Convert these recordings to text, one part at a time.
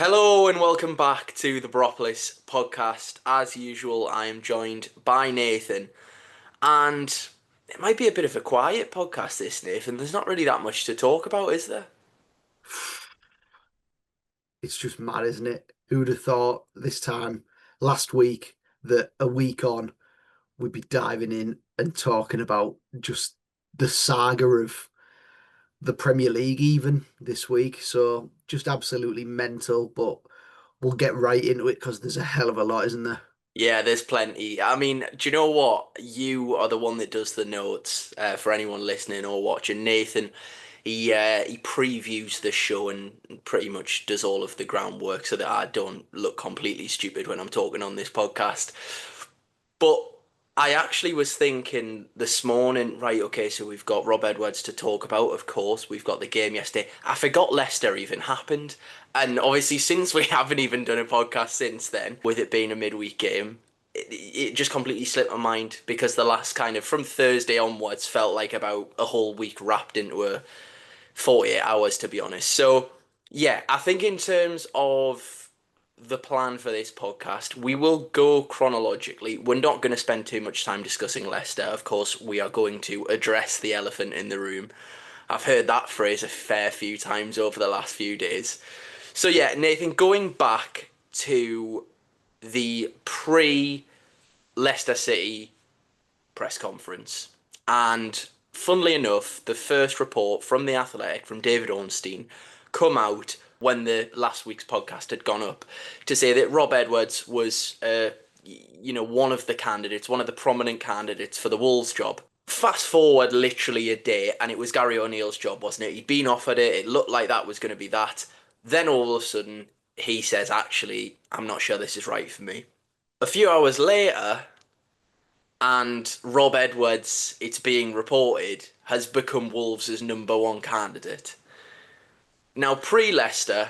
Hello and welcome back to the Boropolis podcast. As usual, I am joined by Nathan, and it might be a bit of a quiet podcast, this, Nathan. There's not really that much to talk about, is there? It's just mad, isn't it? Who'd have thought this time last week that a week on we'd be diving in and talking about just the saga of the Premier League even this week. So just absolutely mental, but we'll get right into it because there's a hell of a lot, isn't there? Yeah, there's plenty. I mean, do you know what? You are the one that does the notes for anyone listening or watching. Nathan, he previews the show and pretty much does all of the groundwork so that I don't look completely stupid when I'm talking on this podcast. But I actually was thinking this morning, right, okay, so we've got Rob Edwards to talk about, of course. We've got the game yesterday. I forgot Leicester even happened. And obviously, since we haven't even done a podcast since then, with it being a midweek game, it just completely slipped my mind because the last kind of from Thursday onwards felt like about a whole week wrapped into a 48 hours, to be honest. So, yeah, I think in terms of the plan for this podcast, we will go chronologically. We're not going to spend too much time discussing Leicester. Of course, we are going to address the elephant in the room. I've heard that phrase a fair few times over the last few days. So, yeah, Nathan, going back to the pre Leicester City press conference. And funnily enough, the first report from The Athletic, from David Ornstein, come out when the last week's podcast had gone up to say that Rob Edwards was, one of the candidates, one of the prominent candidates for the Wolves job. Fast forward literally a day, and it was Gary O'Neill's job, wasn't it? He'd been offered it. It looked like that was going to be that. Then all of a sudden, he says, actually, I'm not sure this is right for me. A few hours later, and Rob Edwards, it's being reported, has become Wolves' number one candidate. Now, pre Leicester,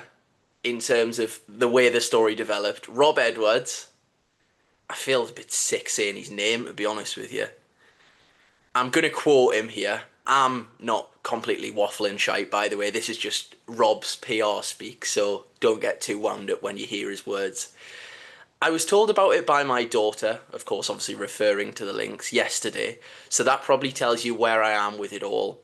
in terms of the way the story developed, Rob Edwards, I feel a bit sick saying his name, to be honest with you. I'm going to quote him here. I'm not completely waffling shite, by the way. This is just Rob's PR speak, so don't get too wound up when you hear his words. I was told about it by my daughter, of course, obviously referring to the links yesterday, so that probably tells you where I am with it all.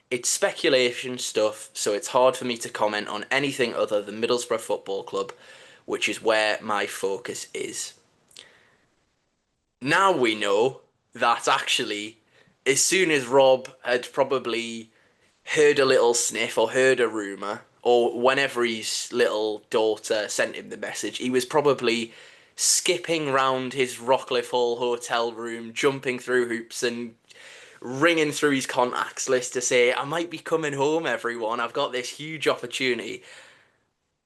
It's speculation stuff, so it's hard for me to comment on anything other than Middlesbrough Football Club, which is where my focus is. Now we know that actually, as soon as Rob had probably heard a little sniff or heard a rumour, or whenever his little daughter sent him the message, he was probably skipping round his Rockcliffe Hall hotel room, jumping through hoops and ringing through his contacts list to say, I might be coming home, everyone. I've got this huge opportunity.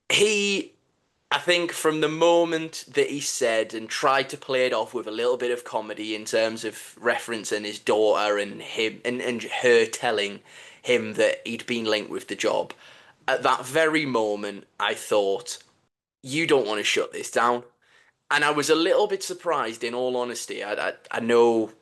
He, I think, from the moment that he said and tried to play it off with a little bit of comedy in terms of referencing his daughter and him and her telling him that he'd been linked with the job, at that very moment, I thought, you don't want to shut this down. And I was a little bit surprised, in all honesty. I know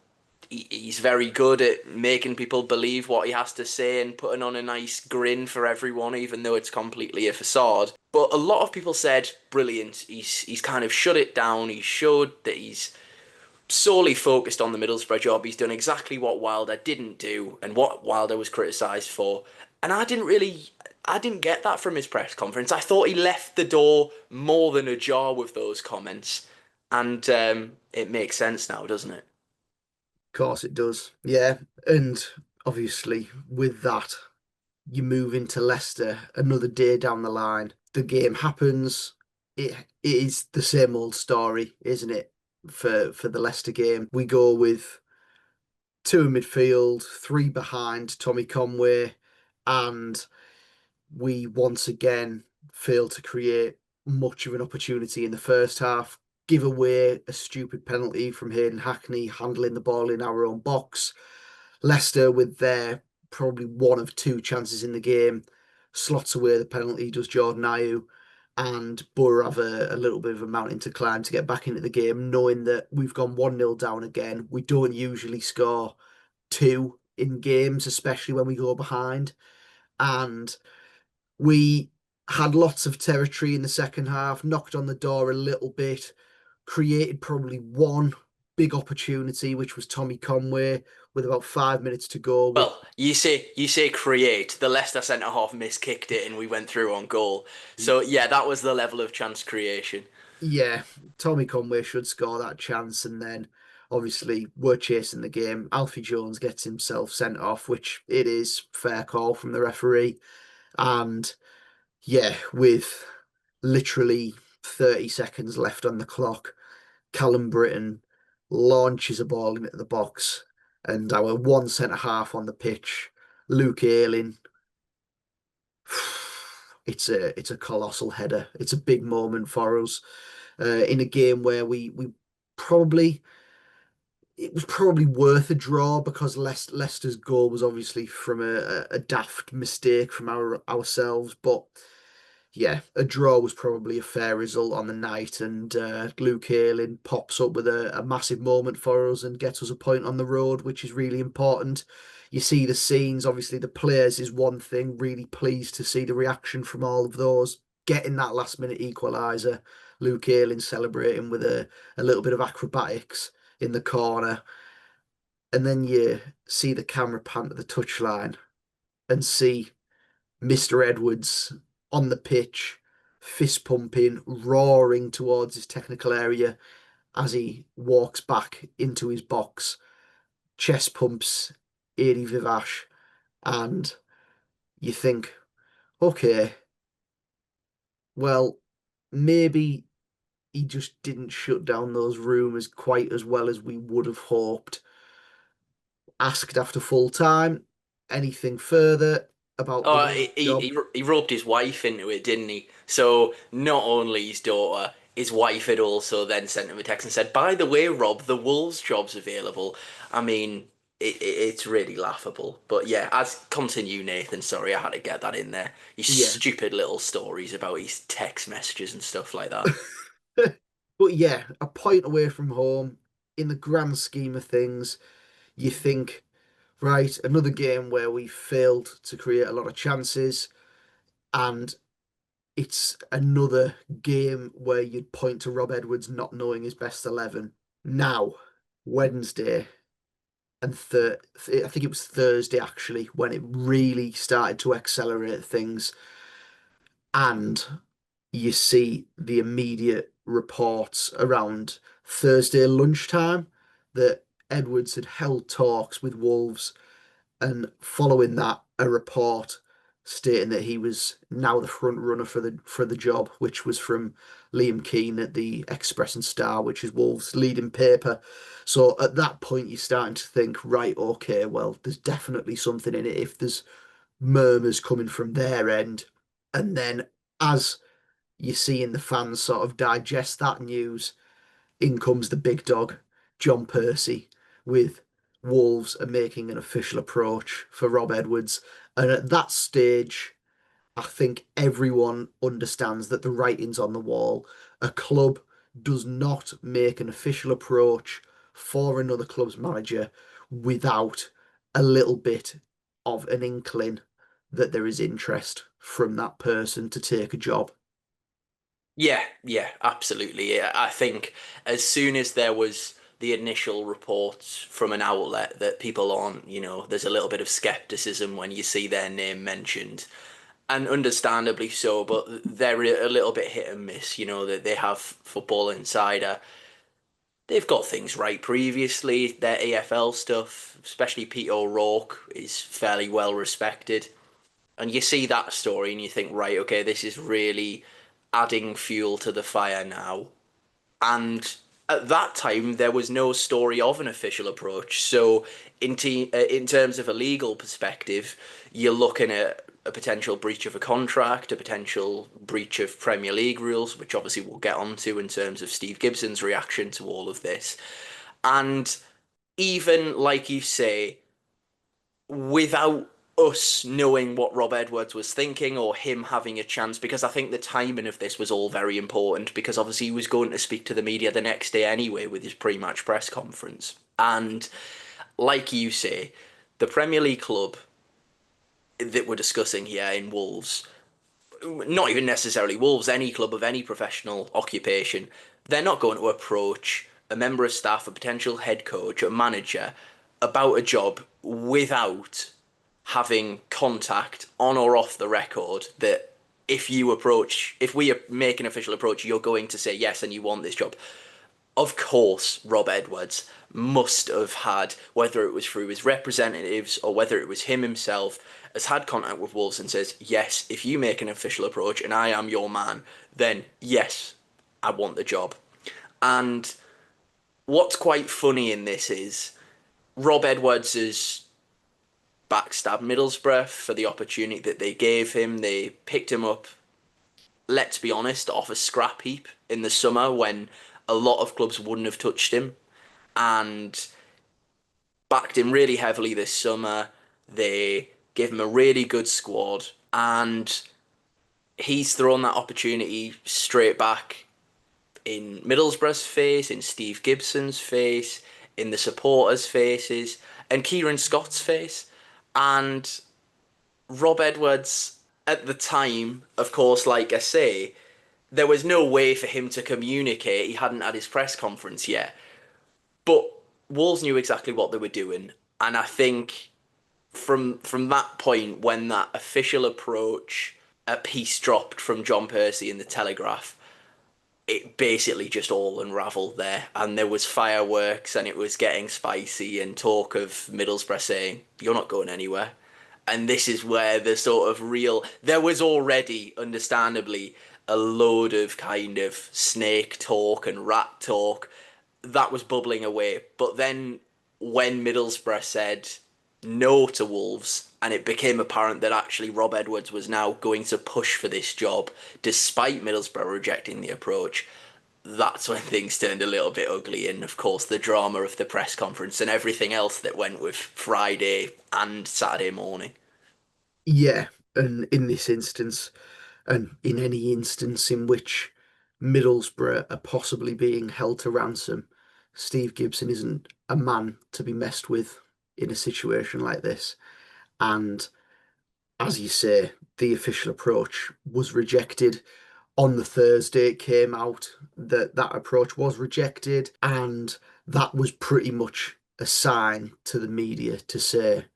he's very good at making people believe what he has to say and putting on a nice grin for everyone, even though it's completely a facade. But a lot of people said, brilliant. He's kind of shut it down. He showed that he's solely focused on the Middlesbrough job. He's done exactly what Wilder didn't do and what Wilder was criticised for. And I didn't get that from his press conference. I thought he left the door more than ajar with those comments. And it makes sense now, doesn't it? Of course it does. Yeah. And obviously, with that, you move into Leicester another day down the line. The game happens. It is the same old story, isn't it? For the Leicester game, we go with two in midfield, three behind Tommy Conway, and we once again fail to create much of an opportunity in the first half. Give away a stupid penalty from Hayden Hackney handling the ball in our own box. Leicester, with their probably one of two chances in the game, slots away the penalty, does Jordan Ayew, and Borough have a little bit of a mountain to climb to get back into the game, knowing that we've gone 1-0 down again. We don't usually score two in games, especially when we go behind. And we had lots of territory in the second half, knocked on the door a little bit, created probably one big opportunity, which was Tommy Conway with about 5 minutes to go. With Well, you say create. The Leicester centre half miskicked it and we went through on goal. So yeah, that was the level of chance creation. yeah, Tommy Conway should score that chance, and then obviously we're chasing the game. Alfie Jones gets himself sent off, which it is fair call from the referee, and yeah, with literally 30 seconds left on the clock, Callum Britton launches a ball into the box, and our one centre half on the pitch, Luke Ayling, it's a colossal header. It's a big moment for us in a game where we probably it was probably worth a draw because Leicester's goal was obviously from a daft mistake from ourselves, but yeah, a draw was probably a fair result on the night, and Luke Ayling pops up with a massive moment for us and gets us a point on the road, which is really important. You see the scenes, obviously the players is one thing, really pleased to see the reaction from all of those. Getting that last minute equaliser, Luke Ayling celebrating with a little bit of acrobatics in the corner, and then you see the camera pan to the touchline and see Mr. Edwards on the pitch, fist pumping, roaring towards his technical area as he walks back into his box, chest pumps, airy vivace, and you think, okay, well, maybe he just didn't shut down those rumours quite as well as we would have hoped. Asked after full time, anything further about the Oh, women's job? he roped his wife into it, didn't he? So not only his daughter, his wife had also then sent him a text and said, "By the way, Rob, the Wolves job's available." I mean, it's really laughable. But yeah, as continue, Nathan. Sorry, I had to get that in there. His Yeah. stupid little stories about his text messages and stuff like that. But yeah, a point away from home, in the grand scheme of things, you think, right, another game where we failed to create a lot of chances, and it's another game where you'd point to Rob Edwards not knowing his best 11. Now, Wednesday and I think it was Thursday actually, when it really started to accelerate things, and you see the immediate reports around Thursday lunchtime that Edwards had held talks with Wolves, and following that, a report stating that he was now the front runner for the job, which was from Liam Keane at the Express and Star, which is Wolves' leading paper. So at that point, you're starting to think, right, okay, well, there's definitely something in it if there's murmurs coming from their end. And then as you're seeing the fans sort of digest that news, in comes the big dog, John Percy, with Wolves are making an official approach for Rob Edwards. And at that stage, I think everyone understands that the writing's on the wall. A club does not make an official approach for another club's manager without a little bit of an inkling that there is interest from that person to take a job. Yeah, yeah, absolutely. Yeah, I think as soon as there was the initial reports from an outlet that people aren't, there's a little bit of skepticism when you see their name mentioned, and understandably so, but they're a little bit hit and miss, that they have Football Insider. They've got things right previously, their AFL stuff, especially Pete O'Rourke is fairly well respected. And you see that story and you think, right, okay, this is really adding fuel to the fire now. And at that time, there was no story of an official approach. So, in terms of a legal perspective, you're looking at a potential breach of a contract, a potential breach of Premier League rules, which obviously we'll get onto in terms of Steve Gibson's reaction to all of this. And even like you say, without us knowing what Rob Edwards was thinking or him having a chance, because I think the timing of this was all very important because obviously he was going to speak to the media the next day anyway with his pre-match press conference. And like you say, the Premier League club that we're discussing here in Wolves, not even necessarily Wolves, any club of any professional occupation, they're not going to approach a member of staff, a potential head coach, a manager about a job without having contact on or off the record that if we make an official approach, you're going to say yes and you want this job. Of course, Rob Edwards must have had, whether it was through his representatives or whether it was him himself, has had contact with Wolves and says, yes, if you make an official approach and I am your man, then yes, I want the job. And what's quite funny in this is Rob Edwards has backstabbed Middlesbrough for the opportunity that they gave him. They picked him up, let's be honest, off a scrap heap in the summer when a lot of clubs wouldn't have touched him, and backed him really heavily this summer. They gave him a really good squad, and he's thrown that opportunity straight back in Middlesbrough's face, in Steve Gibson's face, in the supporters' faces, and Kieran Scott's face. And Rob Edwards, at the time, of course, like I say, there was no way for him to communicate. He hadn't had his press conference yet. But Wolves knew exactly what they were doing. And I think from that point, when that official approach, a piece dropped from John Percy in the Telegraph, it basically just all unravelled there. And there was fireworks and it was getting spicy and talk of Middlesbrough saying, you're not going anywhere. And this is where the sort of real, there was already, understandably, a load of kind of snake talk and rat talk that was bubbling away. But then when Middlesbrough said no to Wolves, and it became apparent that actually Rob Edwards was now going to push for this job, despite Middlesbrough rejecting the approach, that's when things turned a little bit ugly. And of course, the drama of the press conference and everything else that went with Friday and Saturday morning. Yeah, and in this instance, and in any instance in which Middlesbrough are possibly being held to ransom, Steve Gibson isn't a man to be messed with in a situation like this. And as you say, the official approach was rejected. On the Thursday, it came out that that approach was rejected, and that was pretty much a sign to the media to say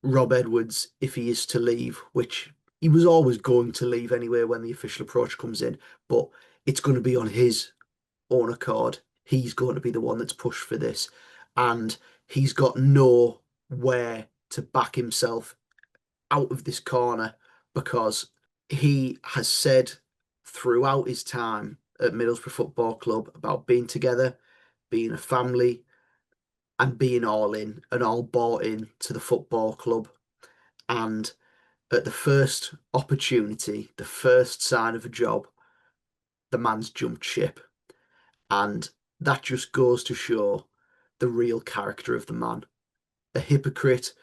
Rob Edwards, if he is to leave, which he was always going to leave anyway when the official approach comes in, but it's going to be on his own accord. He's going to be the one that's pushed for this, and he's got nowhere to back himself out of this corner because he has said throughout his time at Middlesbrough Football Club about being together, being a family, and being all in and all bought in to the football club. And at the first opportunity, the first sign of a job, the man's jumped ship. And that just goes to show the real character of the man, a hypocrite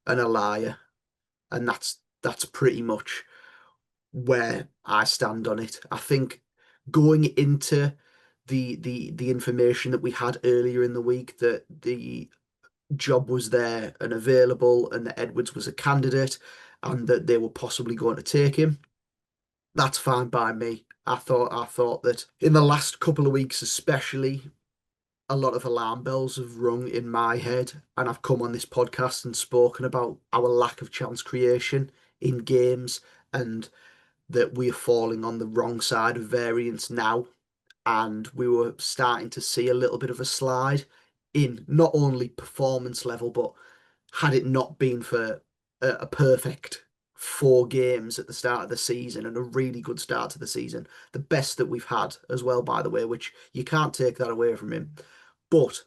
and a liar. And that's pretty much where I stand on it. I think going into the information that we had earlier in the week that the job was there and available and that Edwards was a candidate and that they were possibly going to take him, that's fine by me. I thought that in the last couple of weeks especially, a lot of alarm bells have rung in my head, and I've come on this podcast and spoken about our lack of chance creation in games and that we are falling on the wrong side of variance now. And we were starting to see a little bit of a slide in not only performance level, but had it not been for a perfect 4 games at the start of the season and a really good start to the season, the best that we've had as well, by the way, which you can't take that away from him. But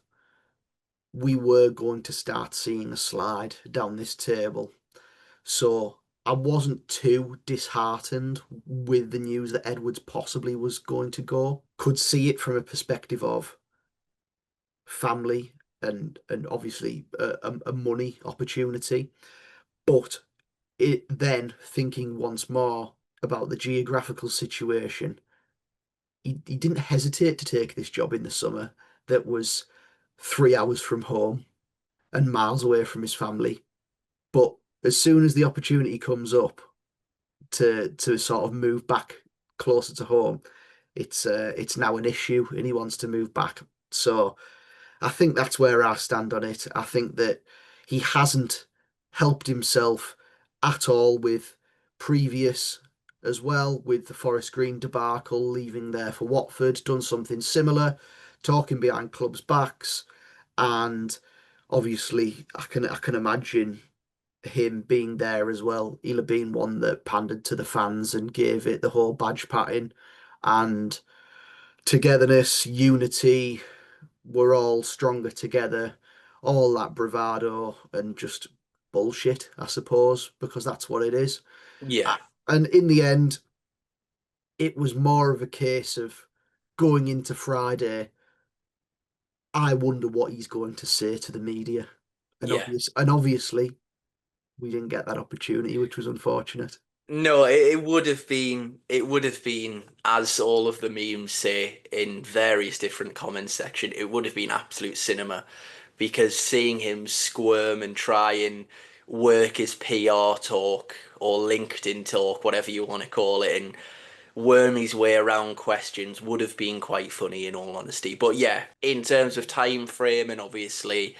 we were going to start seeing a slide down this table. So I wasn't too disheartened with the news that Edwards possibly was going to go. Could see it from a perspective of family and obviously a money opportunity. But it then thinking once more about the geographical situation, he didn't hesitate to take this job in the summer that was 3 hours from home and miles away from his family. But as soon as the opportunity comes up, to sort of move back closer to home. It's now an issue, and he wants to move back. So I think that's where I stand on it. I think that he hasn't helped himself at all with previous as well, with the Forest Green debacle, leaving there for Watford, done something similar, talking behind clubs' backs, and obviously I can imagine him being there as well. He'll have been one that pandered to the fans and gave it the whole badge patting and togetherness, unity. We're all stronger together. All that bravado and just bullshit, I suppose, because that's what it is. Yeah. And in the end, it was more of a case of going into Friday. I wonder what he's going to say to the media, Yeah. and obviously we didn't get that opportunity, which was unfortunate. No, it would have been as all of the memes say in various different comment section, it would have been absolute cinema because seeing him squirm and try and work his PR talk or LinkedIn talk, whatever you want to call it, and worm his way around questions would have been quite funny in all honesty. But yeah, in terms of time frame and obviously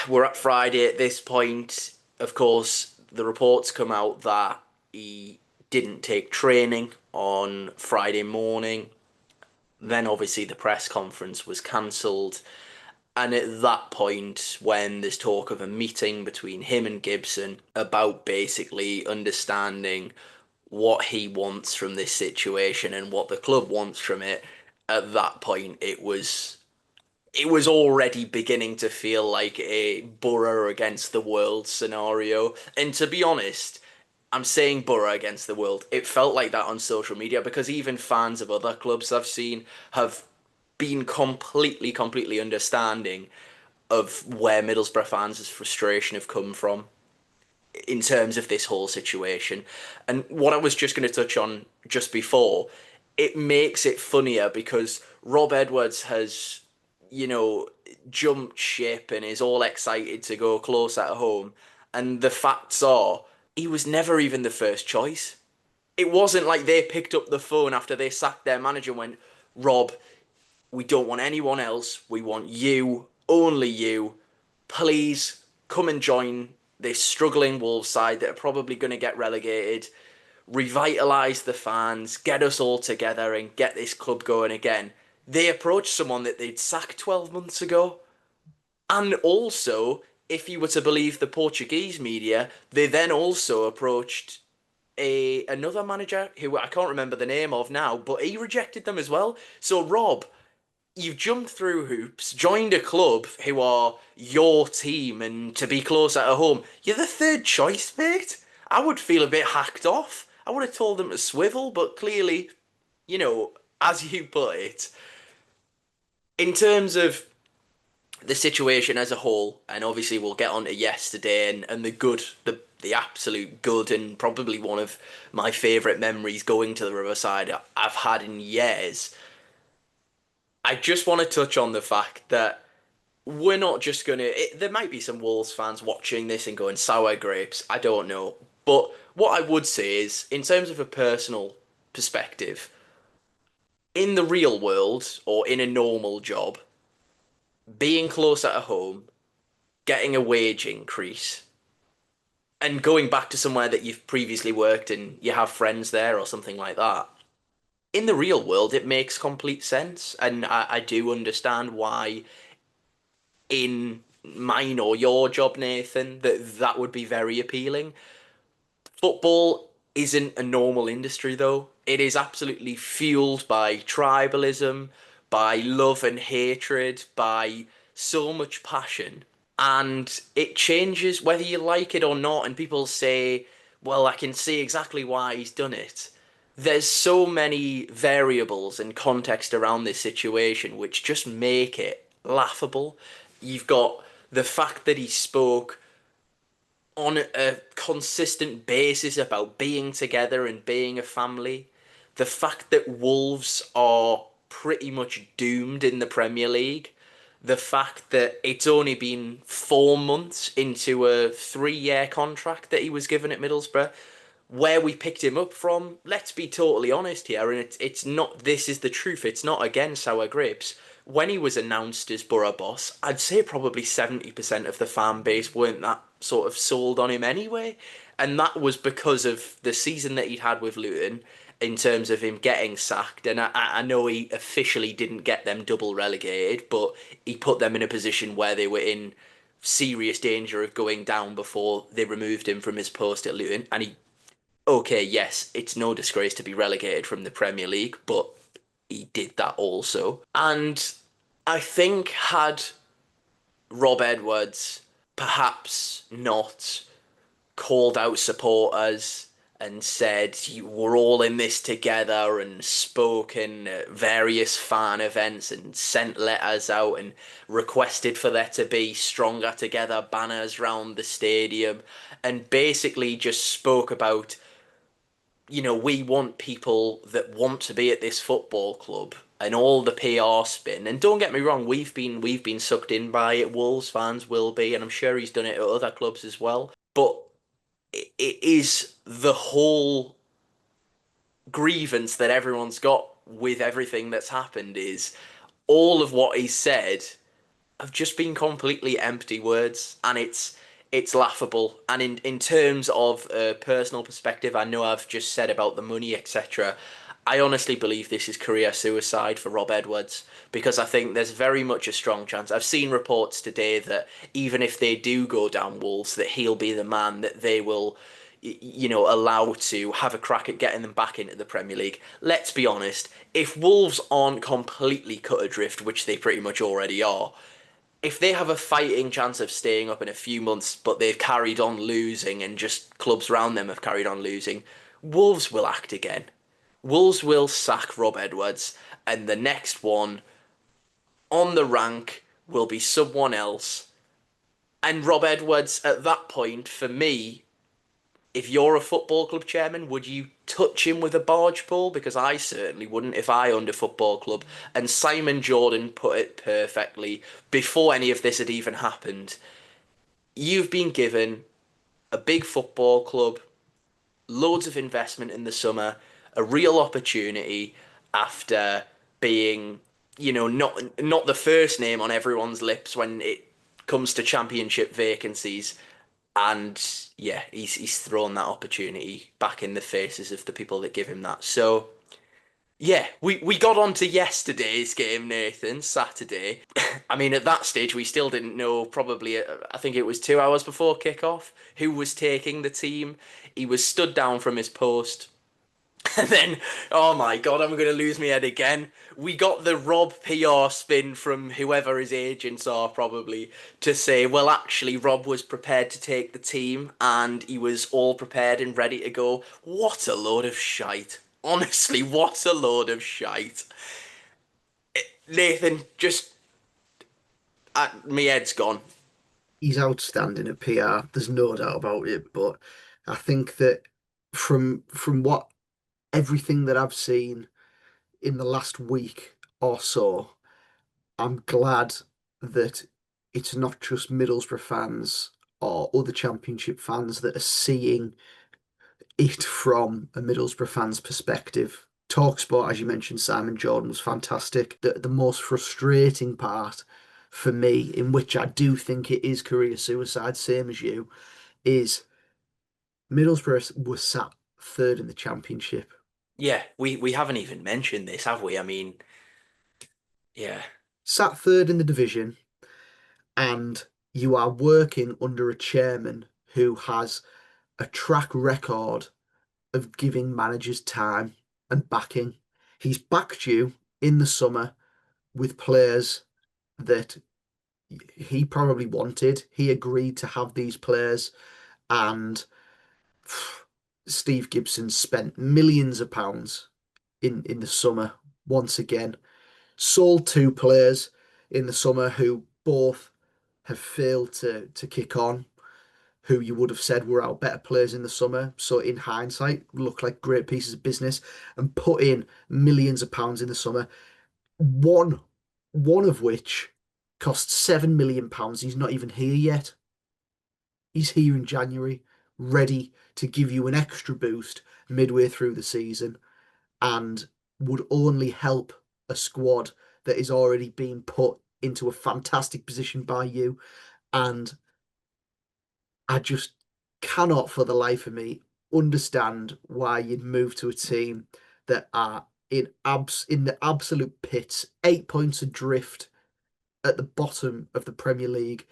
we're at Friday at this point. Of course, the reports come out that he didn't take training on Friday morning. Then, obviously, the press conference was cancelled. And at that point, when there's talk of a meeting between him and Gibson about basically understanding what he wants from this situation and what the club wants from it, at that point, it was already beginning to feel like a Borough against the world scenario. And to be honest, I'm saying Borough against the world. It felt like that on social media because even fans of other clubs I've seen have been completely understanding of where Middlesbrough fans' frustration have come from in terms of this whole situation. And what I was just going to touch on just before, it makes it funnier because Rob Edwards has, you know, jumped ship and is all excited to go close at home. And the facts are, he was never even the first choice. It wasn't like they picked up the phone after they sacked their manager and went, Rob, we don't want anyone else. We want you, only you. Please come and join this struggling Wolves side that are probably going to get relegated. Revitalise the fans, get us all together, and get this club going again. They approached someone that they'd sacked 12 months ago. And also, if you were to believe the Portuguese media, they then also approached another manager who I can't remember the name of now, but he rejected them as well. So Rob, you've jumped through hoops, joined a club who are your team, and to be close at home, you're the third choice, mate. I would feel a bit hacked off. I would have told them to swivel, but clearly, you know, as you put it, in terms of the situation as a whole, and obviously we'll get on to yesterday and the good, the absolute good, and probably one of my favourite memories going to the Riverside I've had in years. I just want to touch on the fact that we're not just going to. There might be some Wolves fans watching this and going sour grapes. I don't know. But what I would say is, in terms of a personal perspective, in the real world or in a normal job, being close at home, getting a wage increase, and going back to somewhere that you've previously worked and you have friends there or something like that. In the real world, it makes complete sense. And I do understand why in mine or your job, Nathan, that would be very appealing. Football isn't a normal industry, though. It is absolutely fueled by tribalism, by love and hatred, by so much passion. And it changes whether you like it or not. And people say, well, I can see exactly why he's done it. There's so many variables and context around this situation which just make it laughable. You've got the fact that he spoke on a consistent basis about being together and being a family. The fact that Wolves are pretty much doomed in the Premier League. The fact that it's only been 4 months into a 3-year contract that he was given at Middlesbrough. where we picked him up from, let's be totally honest here, and it's not, this is the truth, it's not again sour grapes. When he was announced as Borough boss, I'd say probably 70% of the fan base weren't that sort of sold on him anyway. And that was because of the season that he'd had with Luton in terms of him getting sacked. And I know he officially didn't get them double relegated, but he put them in a position where they were in serious danger of going down before they removed him from his post at Luton. And he, okay, yes, it's no disgrace to be relegated from the Premier League, but he did that also. And I think had Rob Edwards perhaps not called out supporters and said we're all in this together and spoken at various fan events and sent letters out and requested for there to be stronger together banners round the stadium and basically just spoke about, we want people that want to be at this football club and all the PR spin. And don't get me wrong, we've been sucked in by it. Wolves fans will be, and I'm sure he's done it at other clubs as well. But it is the whole grievance that everyone's got with everything that's happened is all of what he said have just been completely empty words, and it's laughable. And in terms of a personal perspective, I know I've just said about the money, etc. I honestly believe this is career suicide for Rob Edwards because I think there's very much a strong chance. I've seen reports today that even if they do go down Wolves, that he'll be the man that they will, allow to have a crack at getting them back into the Premier League. Let's be honest, if Wolves aren't completely cut adrift, which they pretty much already are, if they have a fighting chance of staying up in a few months, but they've carried on losing and just clubs around them have carried on losing, Wolves will act again. Wolves will sack Rob Edwards, and the next one on the rank will be someone else. And Rob Edwards, at that point, for me, if you're a football club chairman, would you touch him with a barge pole? Because I certainly wouldn't if I owned a football club. And Simon Jordan put it perfectly before any of this had even happened. You've been given a big football club, loads of investment in the summer, a real opportunity after being, not the first name on everyone's lips when it comes to championship vacancies. And yeah, he's thrown that opportunity back in the faces of the people that give him that. So yeah, we got on to yesterday's game, Nathan, Saturday. I mean, at that stage, we still didn't know, probably, I think it was 2 hours before kickoff, who was taking the team. He was stood down from his post. And then, oh my God, I'm going to lose my head again. We got the Rob PR spin from whoever his agents are, probably, to say, well, actually, Rob was prepared to take the team and he was all prepared and ready to go. What a load of shite. Honestly, what a load of shite. Nathan, just, my head's gone. He's outstanding at PR. There's no doubt about it. But I think that from what everything that I've seen in the last week or so, I'm glad that it's not just Middlesbrough fans or other Championship fans that are seeing it from a Middlesbrough fan's perspective. Talksport, as you mentioned, Simon Jordan was fantastic. The most frustrating part for me, in which I do think it is career suicide, same as you, is Middlesbrough was sat third in the Championship. Yeah, we haven't even mentioned this, have we? I mean, yeah. Sat third in the division, and you are working under a chairman who has a track record of giving managers time and backing. He's backed you in the summer with players that he probably wanted. He agreed to have these players, and Steve Gibson spent millions of pounds in the summer once again. Sold two players in the summer who both have failed to kick on, who you would have said were our better players in the summer. So in hindsight, look like great pieces of business and put in millions of pounds in the summer. One one of which cost £7 million. He's not even here yet. He's here in January. ready to give you an extra boost midway through the season and would only help a squad that is already being put into a fantastic position by you. And I just cannot for the life of me understand why you'd move to a team that are in the absolute pits, 8 points adrift at the bottom of the Premier League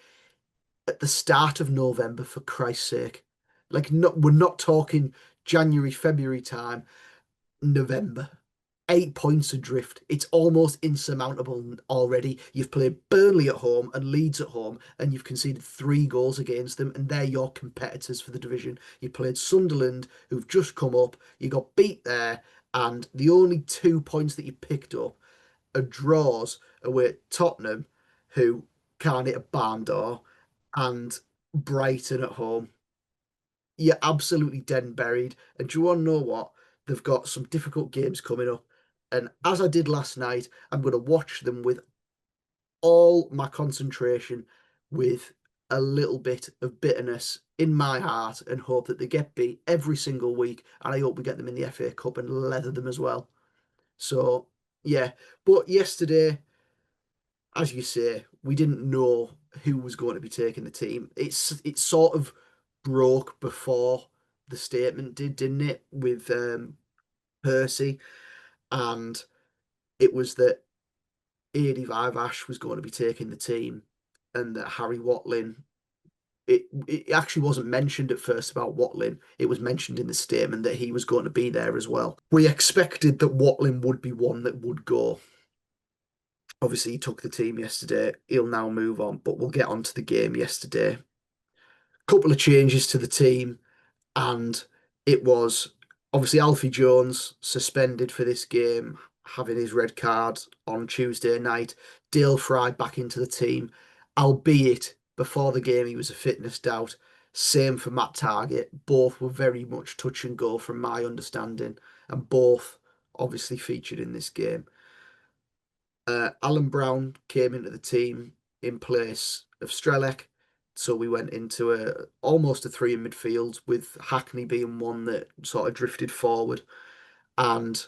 at the start of November, for Christ's sake. Like, we're not talking January, February time, November. 8 points adrift. It's almost insurmountable already. You've played Burnley at home and Leeds at home, and you've conceded 3 goals against them, and they're your competitors for the division. You played Sunderland, who've just come up. You got beat there, and the only 2 points that you picked up are draws away at Tottenham, who can't hit a barn door, and Brighton at home. You're absolutely dead and buried. And do you want to know what? They've got some difficult games coming up. And as I did last night, I'm going to watch them with all my concentration, with a little bit of bitterness in my heart, and hope that they get beat every single week. And I hope we get them in the FA Cup and leather them as well. So, yeah. But yesterday, as you say, we didn't know who was going to be taking the team. It sort of broke before the statement did, didn't it, with Percy, and it was that Adi Vivash was going to be taking the team, and that Harry Watling. It actually wasn't mentioned at first about Watling. It was mentioned in the statement that he was going to be there as well. We expected that Watling would be one that would go. Obviously, he took the team yesterday. He'll now move on, but we'll get on to the game yesterday. Couple of changes to the team, and it was obviously Alfie Jones suspended for this game, having his red card on Tuesday night. Dale Fry back into the team, albeit before the game he was a fitness doubt. Same for Matt Targett. Both were very much touch and go from my understanding, and both obviously featured in this game. Alan Brown came into the team in place of Strelec. So we went into almost a three in midfield, with Hackney being one that sort of drifted forward. And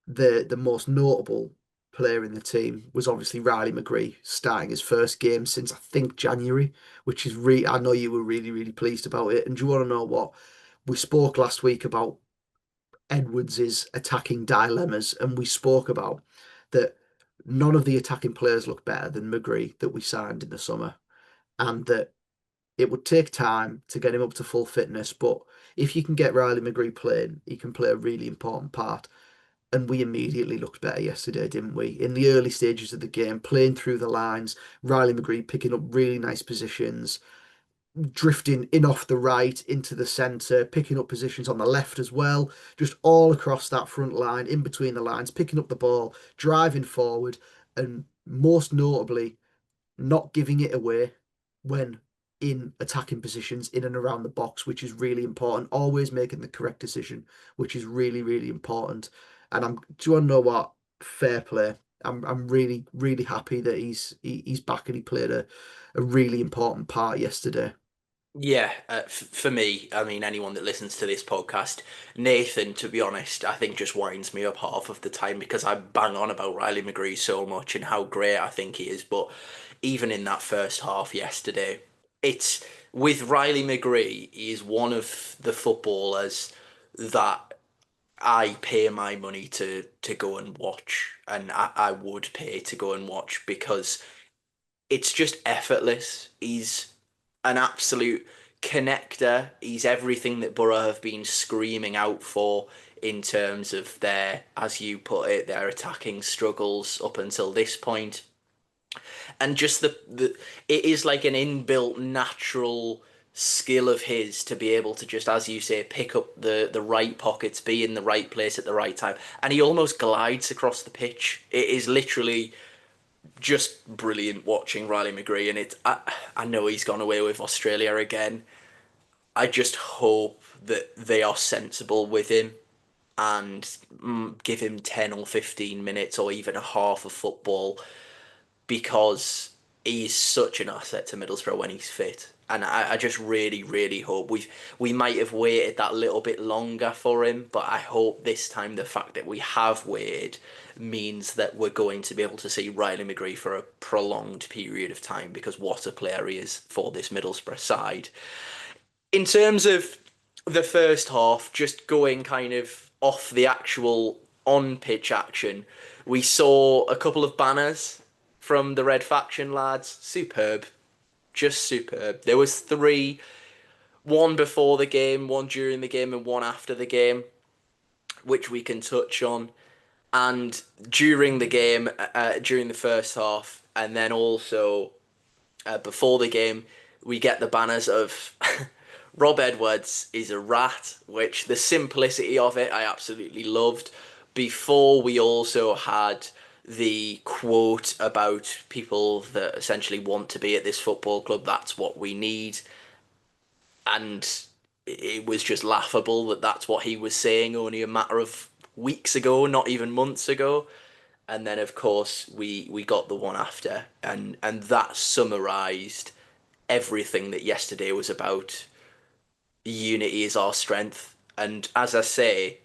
the most notable player in the team was obviously Riley McGree, starting his first game since I think January, which is I know you were really, really pleased about it. And do you want to know what? We spoke last week about Edwards's attacking dilemmas, and we spoke about that none of the attacking players look better than McGree that we signed in the summer, and that it would take time to get him up to full fitness. But if you can get Riley McGree playing, he can play a really important part. And we immediately looked better yesterday, didn't we? In the early stages of the game, playing through the lines, Riley McGree picking up really nice positions, drifting in off the right into the centre, picking up positions on the left as well, just all across that front line, in between the lines, picking up the ball, driving forward, and most notably, not giving it away when in attacking positions in and around the box, which is really important. Always making the correct decision, which is really, really important. And do you want to know what? Fair play. I'm really, really happy that he's back, and he played a really important part yesterday. Yeah, for me, I mean, anyone that listens to this podcast, Nathan, to be honest, I think just winds me up half of the time because I bang on about Riley McGree so much and how great I think he is. But even in that first half yesterday, it's with Riley McGree, he is one of the footballers that I pay my money to go and watch, and I would pay to go and watch because it's just effortless. He's an absolute connector. He's everything that Borough have been screaming out for in terms of their, as you put it, their attacking struggles up until this point. And just the it is like an inbuilt natural skill of his to be able to just, as you say, pick up the right pockets, be in the right place at the right time. And he almost glides across the pitch. It is literally just brilliant watching Riley McGree, and I know he's gone away with Australia again. I just hope that they are sensible with him and give him 10 or 15 minutes or even a half of football because he's such an asset to Middlesbrough when he's fit. And I just really, really hope we might have waited that little bit longer for him, but I hope this time the fact that we have waited means that we're going to be able to see Riley McGree for a prolonged period of time because what a player he is for this Middlesbrough side. In terms of the first half, just going kind of off the actual on-pitch action, we saw a couple of banners from the Red Faction lads. Superb, just superb. There was three, one before the game, one during the game, and one after the game, which we can touch on. And during the game, during the first half, and then also before the game, we get the banners of Rob Edwards is a rat, which the simplicity of it I absolutely loved. Before we also had the quote about people that essentially want to be at this football club, that's what we need. And it was just laughable that that's what he was saying only a matter of weeks ago, not even months ago. And then of course we got the one after, and that summarized everything that yesterday was about. Unity is our strength. And as I say,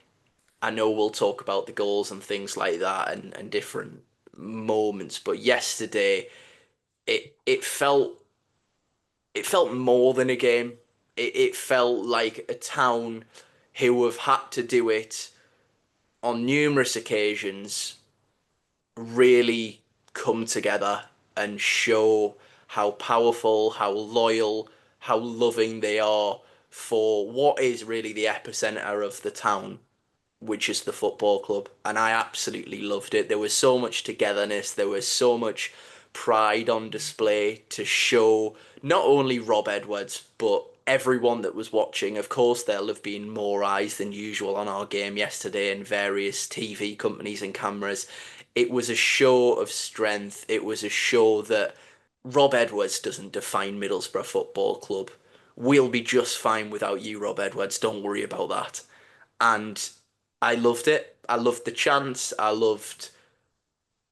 I know we'll talk about the goals and things like that and different moments, but yesterday it felt more than a game. It felt like a town who have had to do it on numerous occasions really come together and show how powerful, how loyal, how loving they are for what is really the epicenter of the town, which is the football club. And I absolutely loved it. There was so much togetherness, there was so much pride on display to show not only Rob Edwards, but everyone that was watching. Of course, there'll have been more eyes than usual on our game yesterday and various TV companies and cameras. It was a show of strength. It was a show that Rob Edwards doesn't define Middlesbrough Football Club. We'll be just fine without you, Rob Edwards. Don't worry about that. And I loved it. I loved the chants. I loved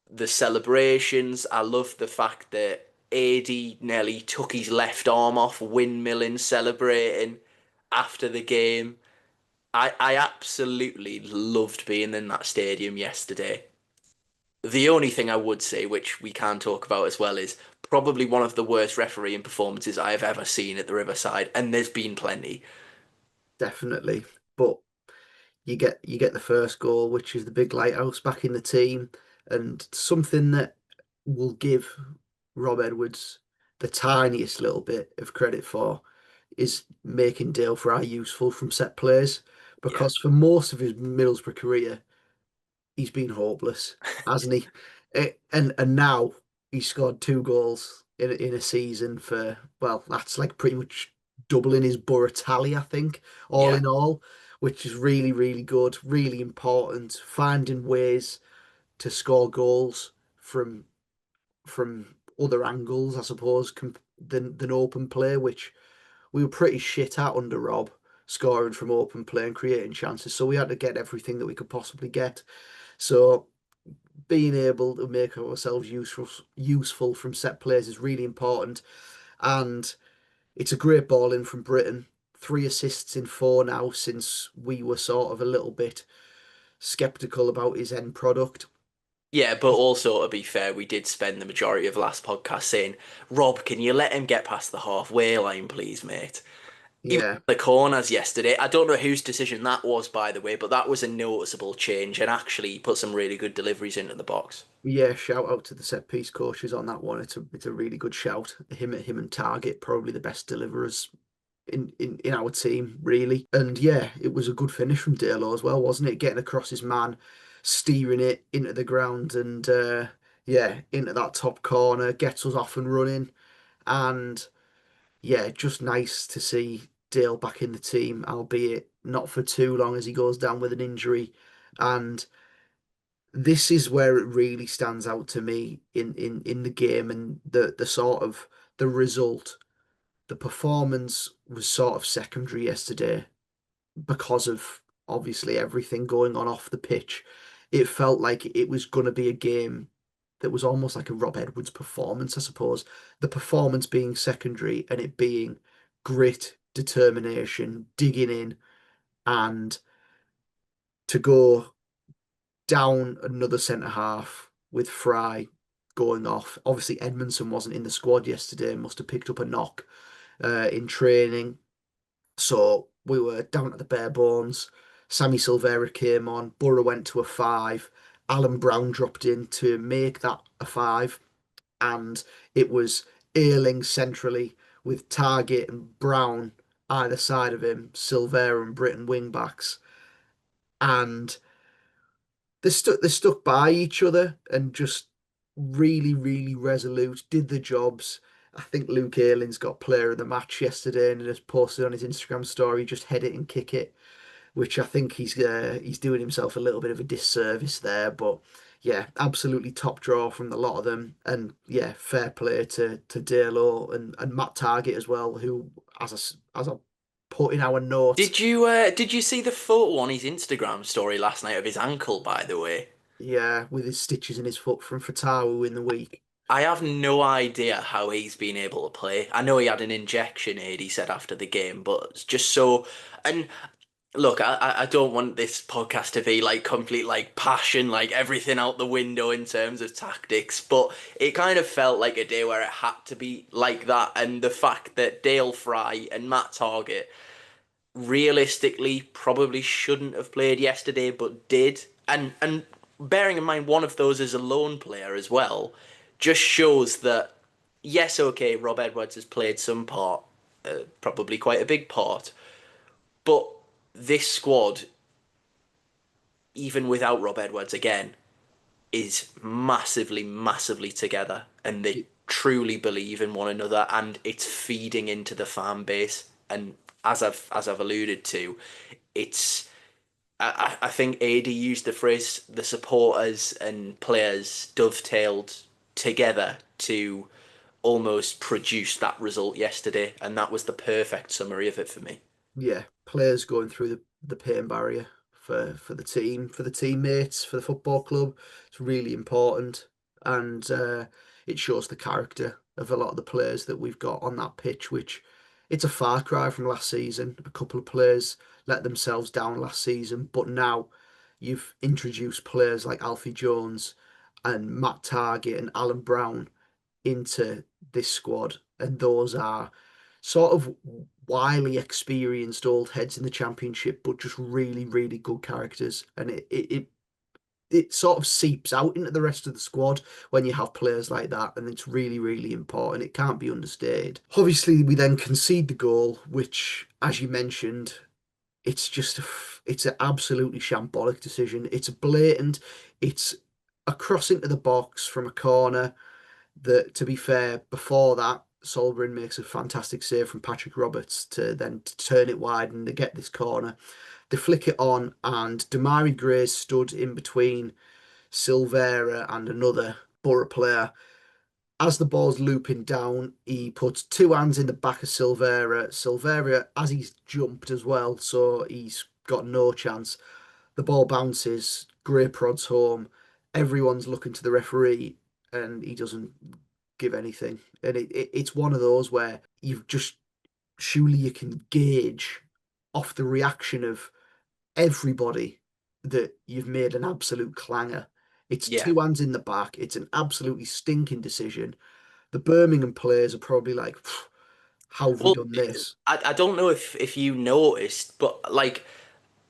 the celebrations. I loved the fact that AD nearly took his left arm off, windmilling, celebrating after the game. I absolutely loved being in that stadium yesterday. The only thing I would say, which we can talk about as well, is probably one of the worst refereeing performances I have ever seen at the Riverside, and there's been plenty. Definitely. But you get the first goal, which is the big lighthouse back in the team, and something that will give Rob Edwards the tiniest little bit of credit for is making Dale Fry useful from set plays, Yeah. because for most of his Middlesbrough career, he's been hopeless, hasn't he? And now he's scored two goals in a season for, well, that's like pretty much doubling his Borough tally, I think, all Yeah. in all, which is really, really good, really important. Finding ways to score goals from other angles, I suppose, than open play, which we were pretty shit at under Rob, scoring from open play and creating chances. So we had to get everything that we could possibly get. So being able to make ourselves useful from set plays is really important. And it's a great ball in from Britain. 3 assists in four now since we were sort of a little bit skeptical about his end product. Yeah, but also to be fair, we did spend the majority of last podcast saying, Rob, can you let him get past the halfway line, please, mate? Even Yeah, the corners yesterday, I don't know whose decision that was, by the way, but that was a noticeable change and actually put some really good deliveries into the box. yeah. Shout out to the set piece coaches on that one. It's a really good shout. Him and Target probably the best deliverers in our team, really. And yeah, it was a good finish from Dalo as well, wasn't it? Getting across his man, steering it into the ground, and yeah, into that top corner, gets us off and running. And yeah, just nice to see Dale back in the team, albeit not for too long as he goes down with an injury. And this is where it really stands out to me in the game and the sort of the result. The performance was sort of secondary yesterday because of obviously everything going on off the pitch. It felt like it was going to be a game that was almost like a Rob Edwards performance, I suppose. The performance being secondary and it being grit, determination, digging in, and to go down another centre half with Fry going off. Obviously, Edmondson wasn't in the squad yesterday, must have picked up a knock in training. So we were down at the bare bones. Sammy Silvera came on. Borough went to a five. Alan Brown dropped in to make that a five. And it was Earling centrally with Target and Brown either side of him, Silvera and Britton wing backs. And they stuck by each other and just really, really resolute, did the jobs. I think Luke Ayling's got player of the match yesterday and just posted on his Instagram story, just head it and kick it, which I think he's doing himself a little bit of a disservice there. But yeah, absolutely top draw from the lot of them. And yeah, fair play to Dalo and Matt Target as well, who as I put in our notes, Did you see the photo on his Instagram story last night of his ankle, by the way? yeah, with his stitches in his foot from Fatawu in the week. I have no idea how he's been able to play. I know he had an injection aid, he said after the game, but it's just so. And look, I don't want this podcast to be like complete like passion, like everything out the window in terms of tactics, but it kind of felt like a day where it had to be like that. And the fact that Dale Fry and Matt Target realistically probably shouldn't have played yesterday, but did. And bearing in mind one of those is a lone player as well, just shows that yes, okay, Rob Edwards has played some part, probably quite a big part, but this squad, even without Rob Edwards again, is massively, massively together, and they truly believe in one another, and it's feeding into the fan base. And as I've alluded to, it's I think AD used the phrase the supporters and players dovetailed together to almost produce that result yesterday, and that was the perfect summary of it for me. Yeah, players going through the pain barrier for the team, for the teammates, for the football club. It's really important, and it shows the character of a lot of the players that we've got on that pitch. Which it's a far cry from last season. A couple of players let themselves down last season, but now you've introduced players like Alfie Jones and Matt Target and Alan Brown into this squad, and those are sort of wily experienced old heads in the championship, but just really, really good characters. And it sort of seeps out into the rest of the squad when you have players like that, and it's really, really important. It can't be understated. Obviously, we then concede the goal, which, as you mentioned, it's an absolutely shambolic decision. It's blatant. It's a cross into the box from a corner that, to be fair, before that, Solbrin makes a fantastic save from Patrick Roberts to then turn it wide and to get this corner. They flick it on, and Damari Gray stood in between Silvera and another Borough player. As the ball's looping down, he puts two hands in the back of Silvera. Silvera, as he's jumped as well, so he's got no chance. The ball bounces, Gray prods home. Everyone's looking to the referee, and he doesn't give anything. And it's one of those where you've just surely you can gauge off the reaction of everybody that you've made an absolute clanger. It's Yeah. two hands in the back. It's an absolutely stinking decision. The Birmingham players are probably like, how have we Well, done this? I don't know if you noticed, but like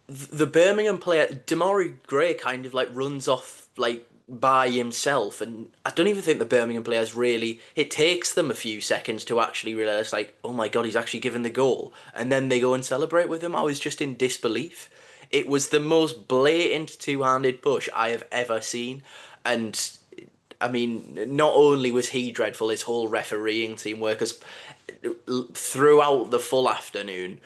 the Birmingham player Demari Gray kind of like runs off like by himself, and I don't even think the Birmingham players really. It takes them a few seconds to actually realize like, oh my God, he's actually given the goal, and then they go and celebrate with him. I was just in disbelief. It was the most blatant two-handed push I have ever seen, and I mean, not only was he dreadful, his whole refereeing team workers throughout the full afternoon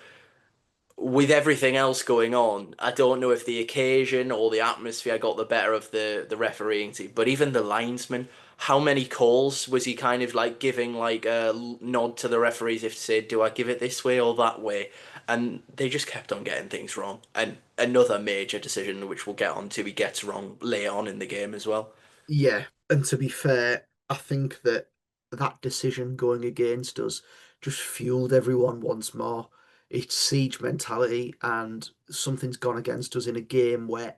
with everything else going on, I don't know if the occasion or the atmosphere got the better of the refereeing team, but even the linesman, how many calls was he kind of like giving like a nod to the referees if to say, do I give it this way or that way? And they just kept on getting things wrong. And another major decision, which we'll get on to, he gets wrong later on in the game as well. Yeah. And to be fair, I think that that decision going against us just fueled everyone once more. It's siege mentality, and something's gone against us in a game where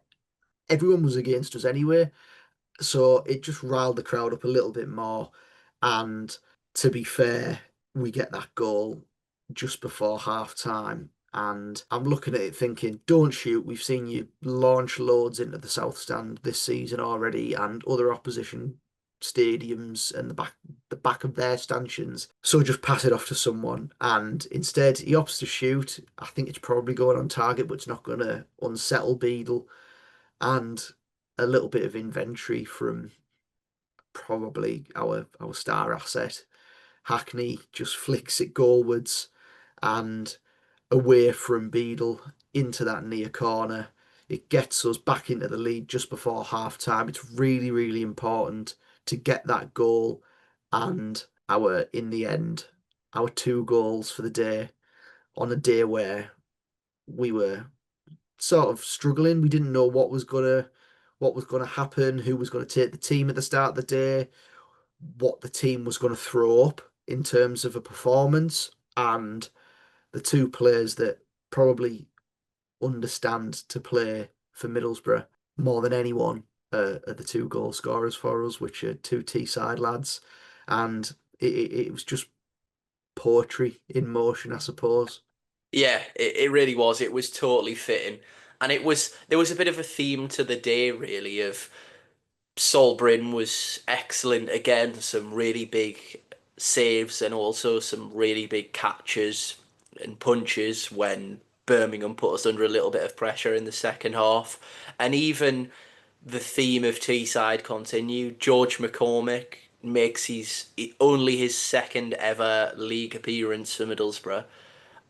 everyone was against us anyway. So it just riled the crowd up a little bit more. And to be fair, we get that goal just before half time. And I'm looking at it thinking, don't shoot. We've seen you launch loads into the South Stand this season already and other opposition stadiums and the back of their stanchions. So just pass it off to someone. And instead he opts to shoot. I think it's probably going on target, but it's not gonna unsettle Beadle. And a little bit of inventory from probably our star asset. Hackney just flicks it goalwards and away from Beadle into that near corner. It gets us back into the lead just before half time. It's really, really important to get that goal. And in the end, our two goals for the day on a day where we were sort of struggling. We didn't know what was gonna happen, who was gonna take the team at the start of the day, what the team was gonna throw up in terms of a performance, and the two players that probably understand to play for Middlesbrough more than anyone are the two goal scorers for us, which are two Teesside lads, and it was just poetry in motion, I suppose. Yeah, it really was. It was totally fitting. And there was a bit of a theme to the day really of Sol Bryn was excellent again, some really big saves and also some really big catches and punches when Birmingham put us under a little bit of pressure in the second half. And even the theme of Teesside continued. George McCormick makes only his second ever league appearance for Middlesbrough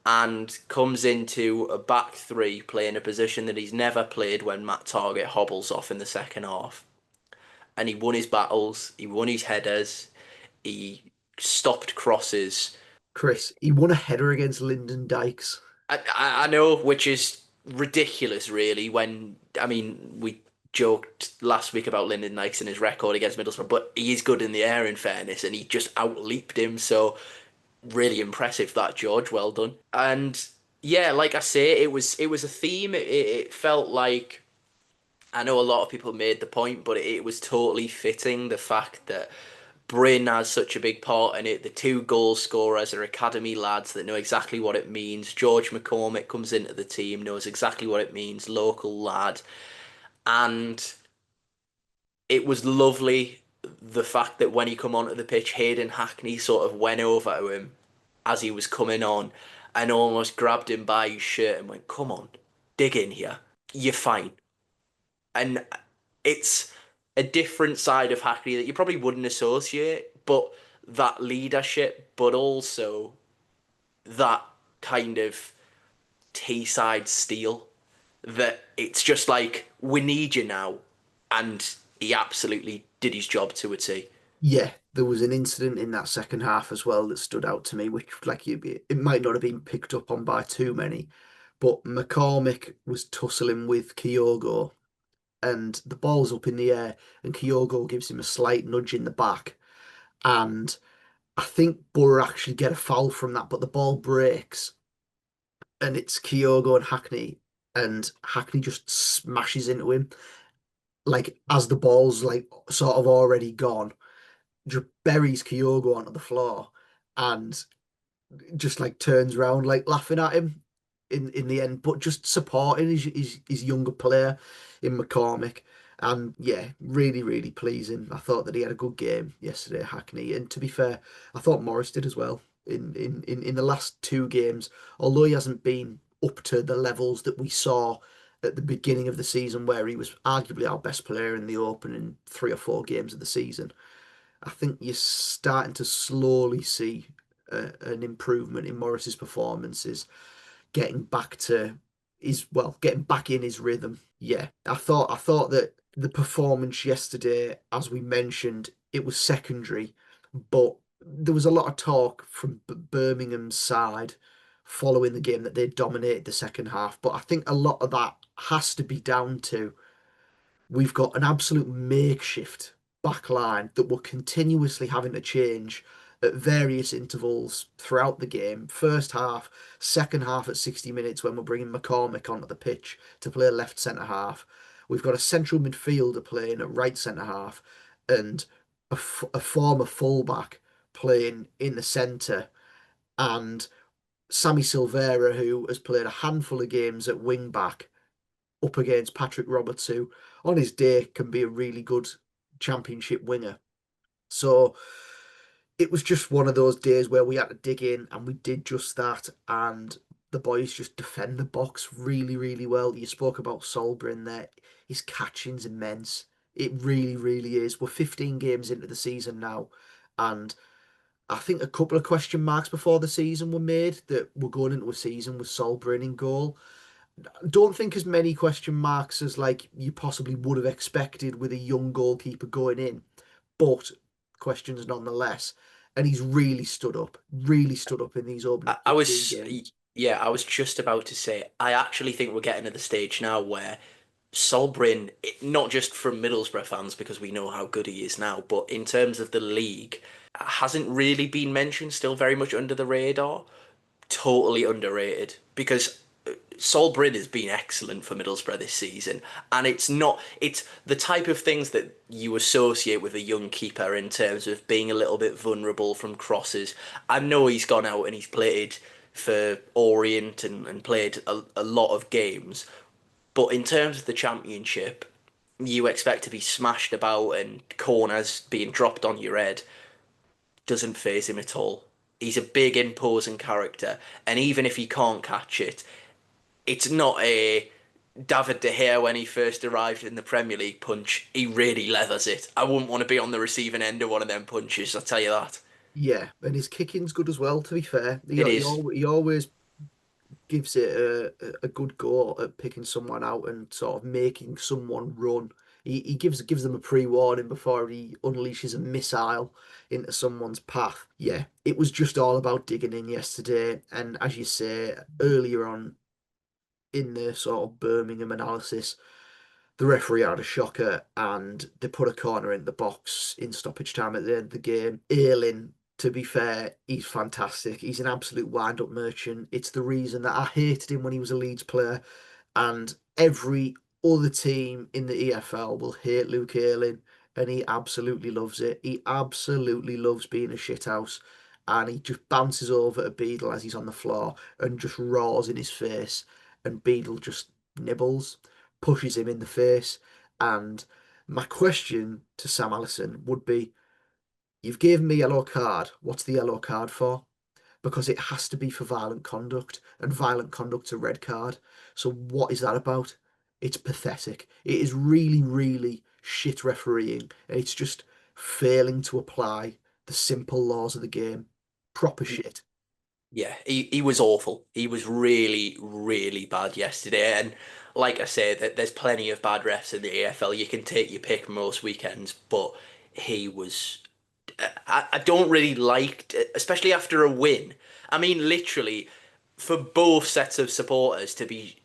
and comes into a back three playing a position that he's never played when Matt Targett hobbles off in the second half. And he won his battles, he won his headers, he stopped crosses. Chris, he won a header against Lyndon Dykes. I know, which is ridiculous, really. When I mean, we joked last week about Lyndon Nikes and his record against Middlesbrough, but he is good in the air, in fairness, and he just outleaped him. So really impressive, that George. Well done. And yeah, like I say, it was a theme. It felt like I know a lot of people made the point, but it was totally fitting the fact that Bryn has such a big part in it. The two goal scorers are academy lads that know exactly what it means. George McCormick comes into the team, knows exactly what it means, local lad. And it was lovely the fact that when he come onto the pitch, Hayden Hackney sort of went over to him as he was coming on and almost grabbed him by his shirt and went, "Come on, dig in here. You're fine." And it's a different side of Hackney that you probably wouldn't associate, but that leadership, but also that kind of T-side steel that it's just like, we need you now. And he absolutely did his job to a T. Yeah, there was an incident in that second half as well that stood out to me, which it might not have been picked up on by too many, but McCormick was tussling with Kyogo, and the ball's up in the air, and Kyogo gives him a slight nudge in the back, and I think Borough actually get a foul from that, but the ball breaks, and it's Kyogo and Hackney, and Hackney just smashes into him, like as the ball's like sort of already gone, just buries Kyogo onto the floor, and just like turns around like laughing at him in the end, but just supporting his younger player in McCormick. And yeah, really, really pleasing. I thought that he had a good game yesterday, Hackney. And to be fair, I thought Morris did as well in the last two games, although he hasn't been up to the levels that we saw at the beginning of the season, where he was arguably our best player in the opening 3 or 4 games of the season. I think you're starting to slowly see an improvement in Morris's performances, getting back to getting back in his rhythm. Yeah, I thought that the performance yesterday, as we mentioned, it was secondary, but there was a lot of talk from Birmingham's side following the game that they dominated the second half. But I think a lot of that has to be down to we've got an absolute makeshift back line that we're continuously having to change at various intervals throughout the game. First half, second half at 60 minutes when we're bringing McCormick onto the pitch to play left centre half. We've got a central midfielder playing at right centre half and a former fullback playing in the centre, and Sammy Silvera, who has played a handful of games at wing back, up against Patrick Roberts, who on his day can be a really good championship winger. So it was just one of those days where we had to dig in, and we did just that. And the boys just defend the box really, really well. You spoke about Solbrin there. His catching's immense. It really, really is. We're 15 games into the season now, and I think a couple of question marks before the season were made that we're going into a season with Solbrin in goal. Don't think as many question marks as like you possibly would have expected with a young goalkeeper going in, but questions nonetheless. And he's really stood up in these opening I 15 was, games. yeah, I was just about to say, I actually think we're getting to the stage now where Solbrin, not just from Middlesbrough fans because we know how good he is now, but in terms of the league, hasn't really been mentioned, still very much under the radar. Totally underrated because Sol Bryn has been excellent for Middlesbrough this season, and it's the type of things that you associate with a young keeper in terms of being a little bit vulnerable from crosses. I know he's gone out and he's played for Orient and played a lot of games, but in terms of the Championship, you expect to be smashed about and corners being dropped on your head. Doesn't faze him at all. He's a big imposing character, and even if he can't catch it, it's not a David De Gea when he first arrived in the Premier League punch. He really leathers it. I wouldn't want to be on the receiving end of one of them punches, I'll tell you that. Yeah, and his kicking's good as well, to be fair. It is. He always gives it a good go at picking someone out and sort of making someone run. He gives them a pre-warning before he unleashes a missile into someone's path. Yeah, it was just all about digging in yesterday. And as you say, earlier on in the sort of Birmingham analysis, the referee had a shocker and they put a corner in the box in stoppage time at the end of the game. Ayling, to be fair, he's fantastic. He's an absolute wind-up merchant. It's the reason that I hated him when he was a Leeds player, and every other team in the EFL will hate Luke Ayling, and he absolutely loves it. He absolutely loves being a shithouse, and he just bounces over to Beadle as he's on the floor and just roars in his face, and Beadle just nibbles, pushes him in the face. And my question to Sam Allison would be, you've given me a yellow card. What's the yellow card for? Because it has to be for violent conduct, and violent conduct's a red card. So what is that about? It's pathetic. It is really, really shit refereeing, and it's just failing to apply the simple laws of the game. Proper shit. Yeah, he was awful. He was really, really bad yesterday. And like I say, that there's plenty of bad refs in the AFL. You can take your pick most weekends, but he was. I don't really like, especially after a win. I mean, literally, for both sets of supporters to be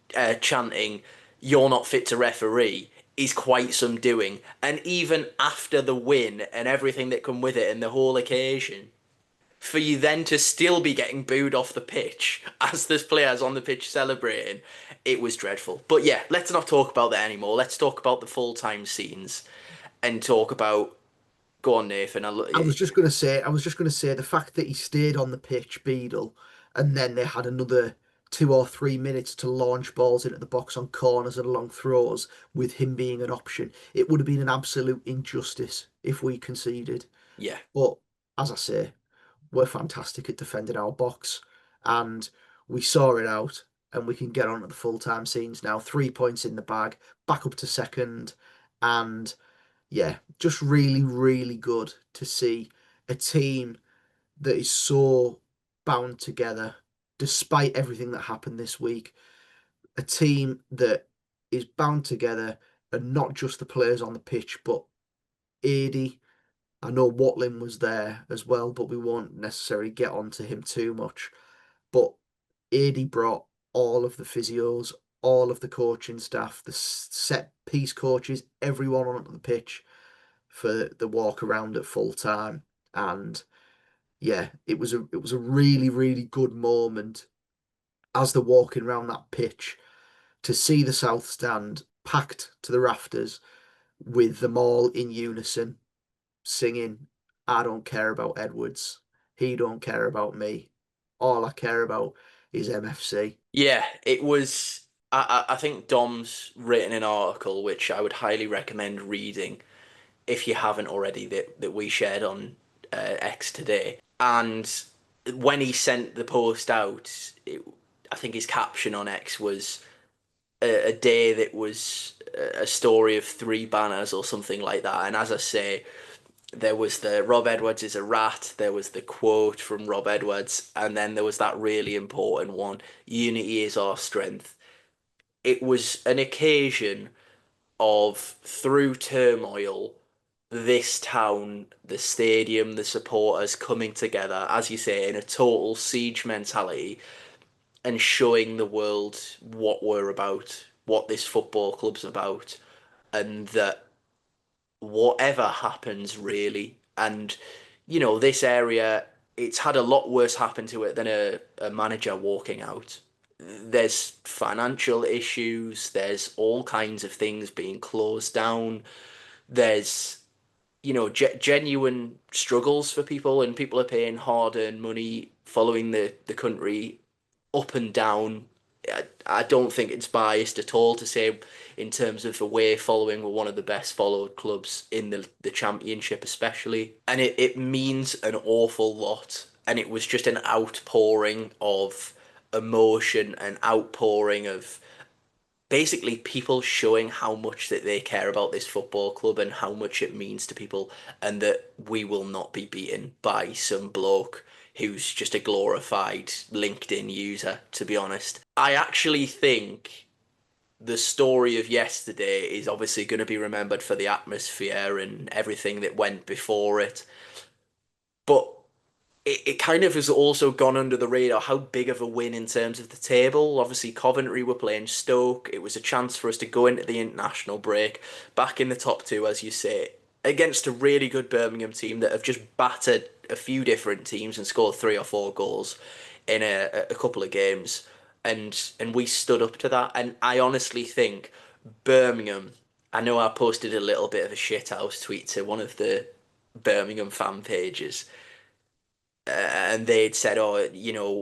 chanting, "You're not fit to referee," is quite some doing. And even after the win and everything that come with it and the whole occasion, for you then to still be getting booed off the pitch as there's players on the pitch celebrating, it was dreadful. But yeah, let's not talk about that anymore. Let's talk about the full-time scenes and talk about. Go on, Nathan. I was just going to say the fact that he stayed on the pitch, Beadle, and then they had another 2 or 3 minutes to launch balls into the box on corners and long throws with him being an option. It would have been an absolute injustice if we conceded. Yeah, But as I say, we're fantastic at defending our box, and we saw it out, and we can get on to the full-time scenes now. 3 points in the bag, back up to second, and yeah, just really, really good to see a team that is so bound together despite everything that happened this week. A team that is bound together, and not just the players on the pitch, but Adi. I know Watling was there as well, but we won't necessarily get onto him too much. But Adi brought all of the physios, all of the coaching staff, the set piece coaches, everyone onto the pitch, for the walk around at full time. And yeah, it was a really, really good moment as they're walking around that pitch to see the South Stand packed to the rafters with them all in unison singing, I don't care about Edwards. He don't care about me. All I care about is MFC. Yeah, it was. I think Dom's written an article which I would highly recommend reading if you haven't already, that we shared on X today. And when he sent the post out, I think his caption on X was a day that was a story of three banners or something like that. And as I say, there was the Rob Edwards is a rat, there was the quote from Rob Edwards, and then there was that really important one, unity is our strength. It was an occasion of, through turmoil, this town, the stadium, the supporters coming together, as you say, in a total siege mentality and showing the world what we're about, what this football club's about, and that whatever happens, really, and this area, it's had a lot worse happen to it than a manager walking out. There's financial issues, there's all kinds of things being closed down, there's genuine struggles for people, and people are paying hard-earned money following the country up and down. I don't think it's biased at all to say, in terms of away following, we're one of the best followed clubs in the championship, especially. And it means an awful lot. And it was just an outpouring of emotion, an outpouring of basically people showing how much that they care about this football club and how much it means to people, and that we will not be beaten by some bloke who's just a glorified LinkedIn user, to be honest. I actually think the story of yesterday is obviously going to be remembered for the atmosphere and everything that went before it, but it kind of has also gone under the radar how big of a win in terms of the table. Obviously, Coventry were playing Stoke. It was a chance for us to go into the international break back in the top two, as you say, against a really good Birmingham team that have just battered a few different teams and scored 3 or 4 goals in a couple of games. And we stood up to that. And I honestly think Birmingham, I know I posted a little bit of a shithouse tweet to one of the Birmingham fan pages, and they'd said, "Oh,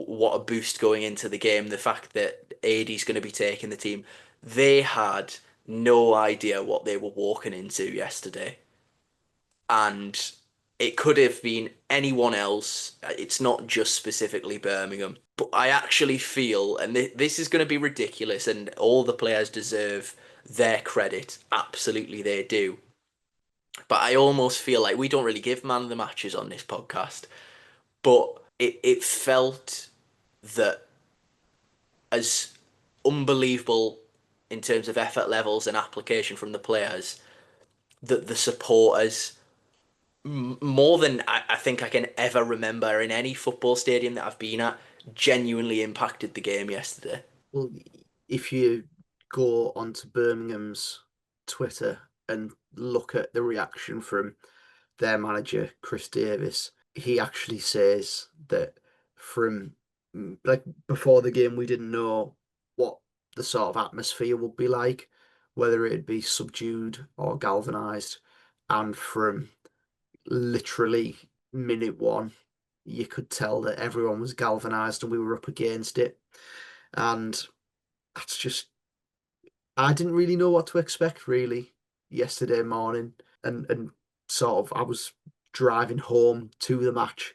what a boost going into the game! The fact that AD's going to be taking the team." They had no idea what they were walking into yesterday, and it could have been anyone else. It's not just specifically Birmingham, but I actually feel, and this is going to be ridiculous, and all the players deserve their credit. Absolutely, they do. But I almost feel like we don't really give man of the matches on this podcast, but it felt that, as unbelievable in terms of effort levels and application from the players, that the supporters, more than I think I can ever remember in any football stadium that I've been at, genuinely impacted the game yesterday. Well, if you go onto Birmingham's Twitter and look at the reaction from their manager, Chris Davis, he actually says that from like before the game, we didn't know what the sort of atmosphere would be like, whether it'd be subdued or galvanized. And from literally minute one, you could tell that everyone was galvanized and we were up against it. And that's just, I didn't really know what to expect really yesterday morning. And sort of, I was driving home to the match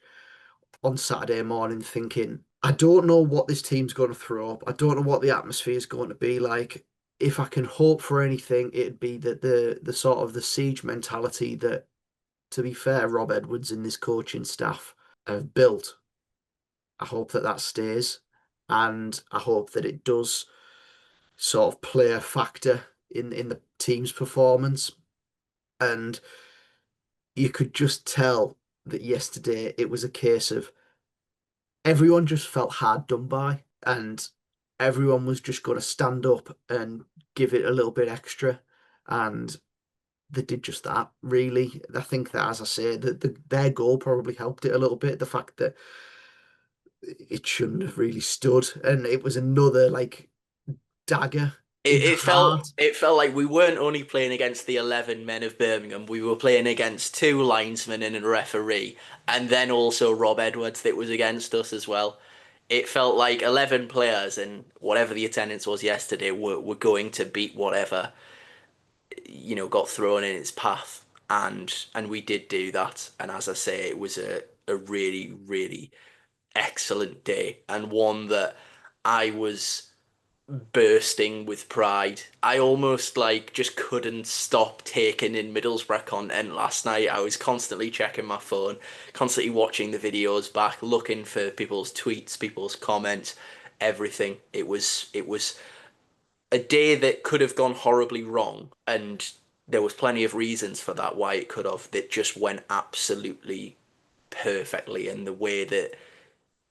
on Saturday morning thinking, I don't know what this team's going to throw up. I don't know what the atmosphere is going to be like. If I can hope for anything, it'd be that the sort of the siege mentality that, to be fair, Rob Edwards and this coaching staff have built. I hope that that stays, and I hope that it does sort of play a factor in the team's performance. And you could just tell that yesterday it was a case of everyone just felt hard done by, and everyone was just going to stand up and give it a little bit extra. And they did just that, really. I think that, as I say, their goal probably helped it a little bit. The fact that it shouldn't have really stood, and it was another like dagger It, in the it felt heart. it felt like we weren't only playing against the 11 men of Birmingham, we were playing against two linesmen and a referee, and then also Rob Edwards that was against us as well. It felt like 11 players and whatever the attendance was yesterday were going to beat whatever, got thrown in its path. And we did do that. And as I say, it was a really, really excellent day and one that I was bursting with pride. I almost like just couldn't stop taking in Middlesbrough content last night. I was constantly checking my phone, constantly watching the videos back, looking for people's tweets, people's comments, everything. It was a day that could have gone horribly wrong, and there was plenty of reasons for that why it could have. That just went absolutely perfectly in the way that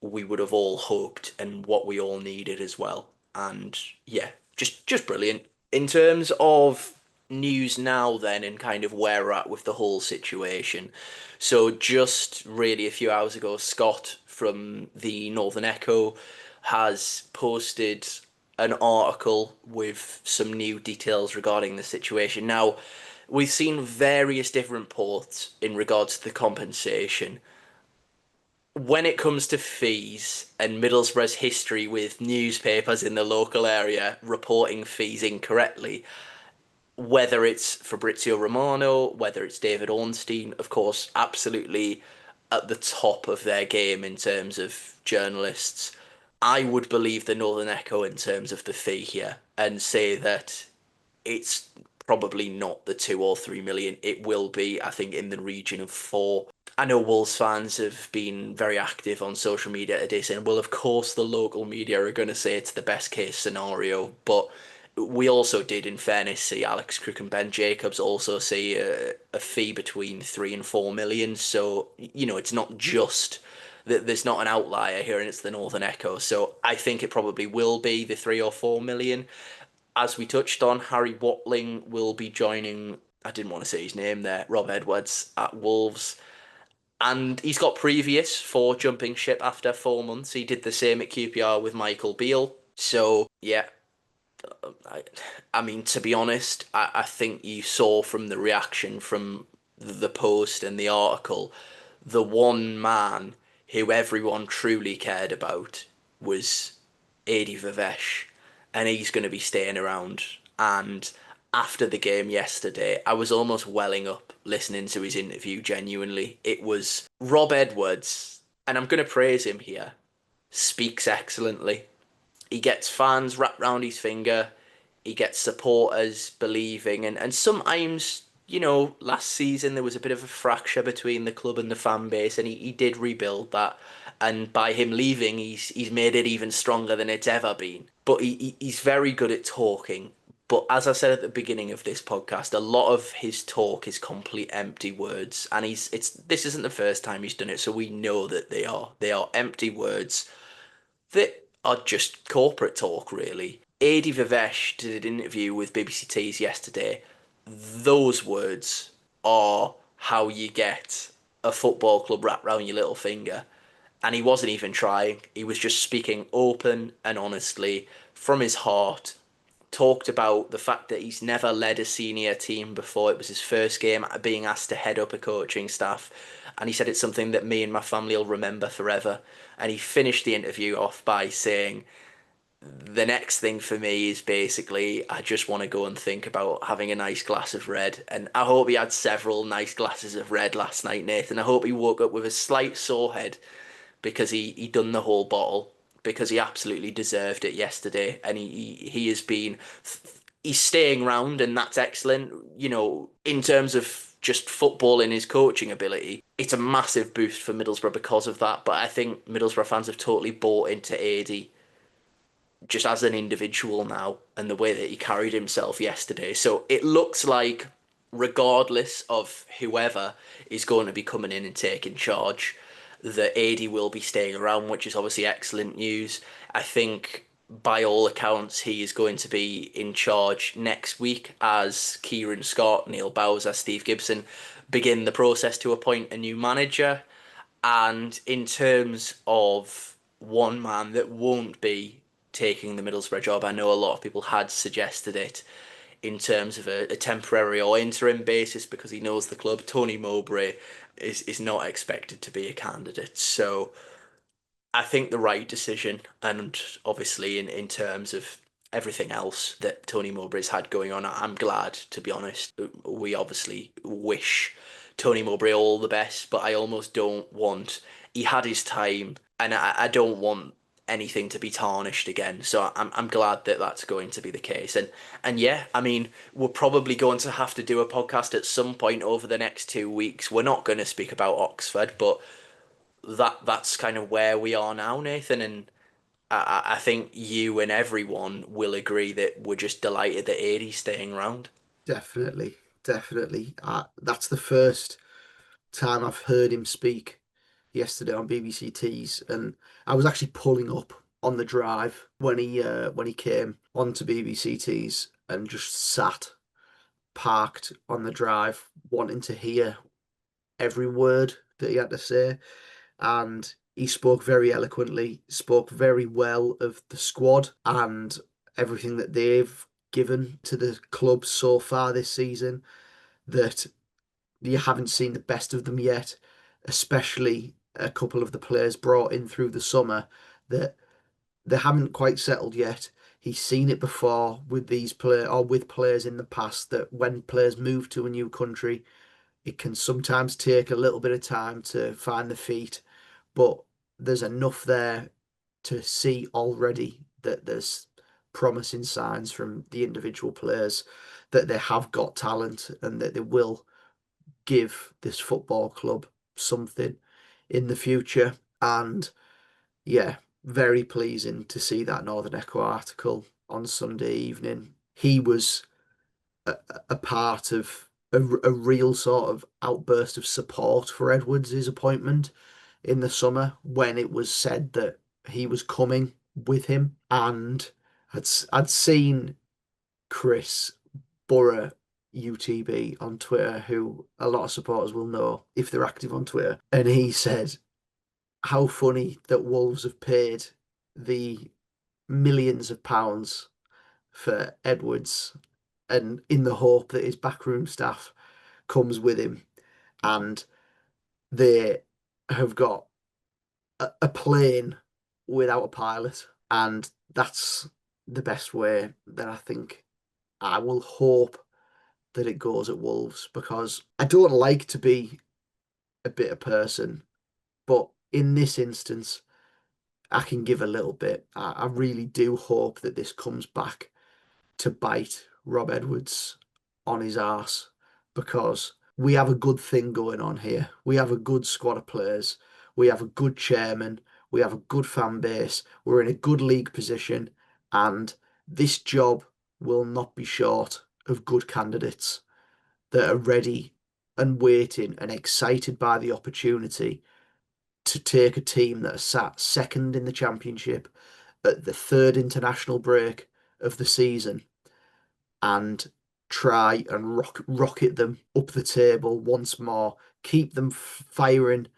we would have all hoped and what we all needed as well. And yeah, just brilliant. In terms of news now then and kind of where we're at with the whole situation. So just really a few hours ago, Scott from the Northern Echo has posted an article with some new details regarding the situation. Now, we've seen various different reports in regards to the compensation when it comes to fees and Middlesbrough's history with newspapers in the local area reporting fees incorrectly, whether it's Fabrizio Romano, whether it's David Ornstein, of course, absolutely at the top of their game in terms of journalists. I would believe the Northern Echo in terms of the fee here and say that it's probably not the 2 or 3 million. It will be, I think, in the region of four. I know Wolves fans have been very active on social media today saying, well, of course, the local media are going to say it's the best case scenario. But we also did, in fairness, see Alex Crook and Ben Jacobs also see a fee between 3 and 4 million. So, it's not just that there's not an outlier here and it's the Northern Echo. So I think it probably will be the 3 or 4 million. As we touched on, Harry Watling will be joining, I didn't want to say his name there, Rob Edwards at Wolves. And he's got previous for jumping ship after 4 months. He did the same at QPR with Michael Beale. So, yeah, I, I mean, to be honest, I think you saw from the reaction from the post and the article, the one man who everyone truly cared about was Adi Vivesh, and he's going to be staying around. And after the game yesterday, I was almost welling up listening to his interview genuinely. It was Rob Edwards, and I'm going to praise him here, speaks excellently. He gets fans wrapped round his finger. He gets supporters believing, and sometimes, last season there was a bit of a fracture between the club and the fan base, and he did rebuild that. And by him leaving, he's made it even stronger than it's ever been. But he's very good at talking. But as I said at the beginning of this podcast, a lot of his talk is complete empty words, and this isn't the first time he's done it, so we know that they are empty words that are just corporate talk, really. Adi Vivesh did an interview with BBC Tees yesterday. Those words are how you get a football club wrapped round your little finger. And he wasn't even trying. He was just speaking open and honestly from his heart. Talked about the fact that he's never led a senior team before. It was his first game being asked to head up a coaching staff. And he said it's something that me and my family will remember forever. And he finished the interview off by saying, the next thing for me is basically I just want to go and think about having a nice glass of red. And I hope he had several nice glasses of red last night, Nathan. I hope he woke up with a slight sore head because he done the whole bottle because he absolutely deserved it yesterday, and he has been he's staying round, and that's excellent. In terms of just football and his coaching ability, it's a massive boost for Middlesbrough because of that. But I think Middlesbrough fans have totally bought into AD just as an individual now and the way that he carried himself yesterday. So it looks like, regardless of whoever is going to be coming in and taking charge, that AD will be staying around, which is obviously excellent news. I think by all accounts, he is going to be in charge next week as Kieran Scott, Neil Bowser, Steve Gibson begin the process to appoint a new manager. And in terms of one man that won't be taking the Middlesbrough job, I know a lot of people had suggested it in terms of a temporary or interim basis because he knows the club. Tony Mowbray is not expected to be a candidate. So I think the right decision, and obviously in terms of everything else that Tony Mowbray's had going on, I'm glad, to be honest. We obviously wish Tony Mowbray all the best, but I almost don't want. He had his time, and I don't want anything to be tarnished again. So I'm glad that that's going to be the case. And yeah, I mean, we're probably going to have to do a podcast at some point over the next 2 weeks. We're not going to speak about Oxford, but that's kind of where we are now, Nathan. And I think you and everyone will agree that we're just delighted that AD's staying around. Definitely, definitely. That's the first time I've heard him speak yesterday on BBC Tees, and I was actually pulling up on the drive when he came onto BBC Tees and just sat parked on the drive, wanting to hear every word that he had to say. And he spoke very eloquently, spoke very well of the squad and everything that they've given to the club so far this season. That you haven't seen the best of them yet, especially a couple of the players brought in through the summer that they haven't quite settled yet. He's seen it before with these players or with players in the past that when players move to a new country, it can sometimes take a little bit of time to find the feet, but there's enough there to see already that there's promising signs from the individual players that they have got talent and that they will give this football club something in the future. And yeah, very pleasing to see that Northern Echo article on Sunday evening. He was a, a part of a real sort of outburst of support for Edwards' appointment in the summer when it was said that he was coming with him. And I'd seen Chris Borough UTB on Twitter, who a lot of supporters will know if they're active on Twitter. And he said, how funny that Wolves have paid the millions of pounds for Edwards and in the hope that his backroom staff comes with him. And they have got a plane without a pilot. And that's the best way that I think I will hope that it goes at Wolves because I don't like to be a bitter person, but in this instance, I can give a little bit. I really do hope that this comes back to bite Rob Edwards on his arse because we have a good thing going on here. We have a good squad of players. We have a good chairman. We have a good fan base. We're in a good league position, and this job will not be short of good candidates that are ready and waiting and excited by the opportunity to take a team that are sat second in the championship at the third international break of the season and try and rocket them up the table once more, keep them firing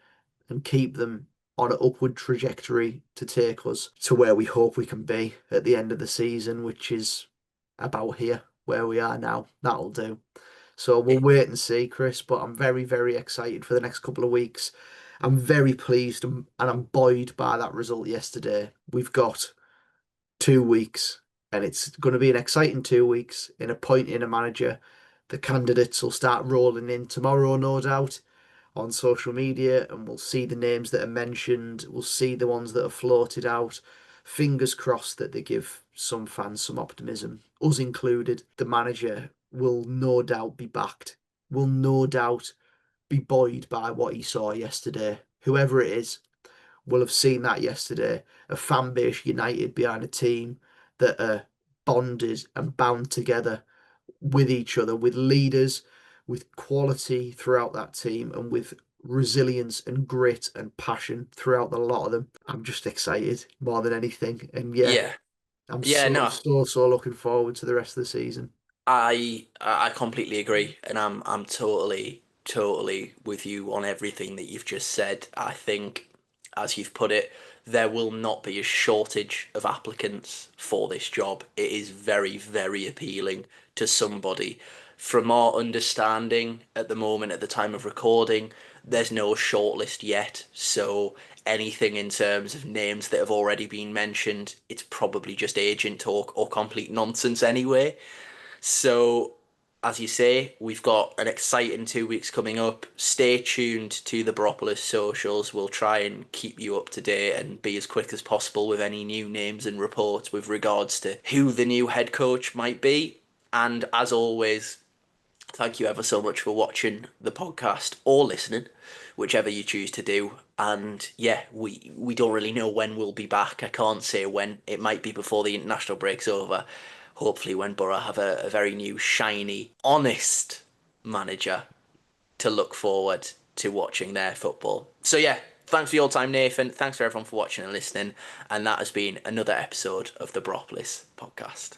and keep them on an upward trajectory to take us to where we hope we can be at the end of the season, which is about here, where we are now. That'll do. So we'll wait and see, Chris, but I'm very, very excited for the next couple of weeks. I'm very pleased and I'm buoyed by that result yesterday. We've got 2 weeks, and it's going to be an exciting 2 weeks in appointing a manager. The candidates will start rolling in tomorrow, no doubt, on social media, and we'll see the names that are mentioned. We'll see the ones that are floated out. Fingers crossed that they give some fans some optimism, us included. The manager will no doubt be backed, will no doubt be buoyed by what he saw yesterday. Whoever it is, will have seen that yesterday. A fan base united behind a team that are bonded and bound together with each other, with leaders, with quality throughout that team, and with resilience and grit and passion throughout the lot of them. I'm just excited more than anything. And yeah, Yeah. I'm Yeah, no, so looking forward to the rest of the season. I completely agree, and I'm totally with you on everything that you've just said. I think, as you've put it, there will not be a shortage of applicants for this job. It is very appealing to somebody. From our understanding at the moment, at the time of recording, there's no shortlist yet. So anything in terms of names that have already been mentioned, it's probably just agent talk or complete nonsense anyway. So, as you say, we've got an exciting 2 weeks coming up. Stay tuned to the Boropolis socials. We'll try and keep you up to date and be as quick as possible with any new names and reports with regards to who the new head coach might be. And as always, thank you ever so much for watching the podcast or listening, whichever you choose to do. And yeah, we don't really know when we'll be back. I can't say when. It might be before the international break's over. Hopefully, when Borough have a very new, shiny, honest manager to look forward to watching their football. So yeah, thanks for your time, Nathan. Thanks for everyone for watching and listening. And that has been another episode of the Boropolis podcast.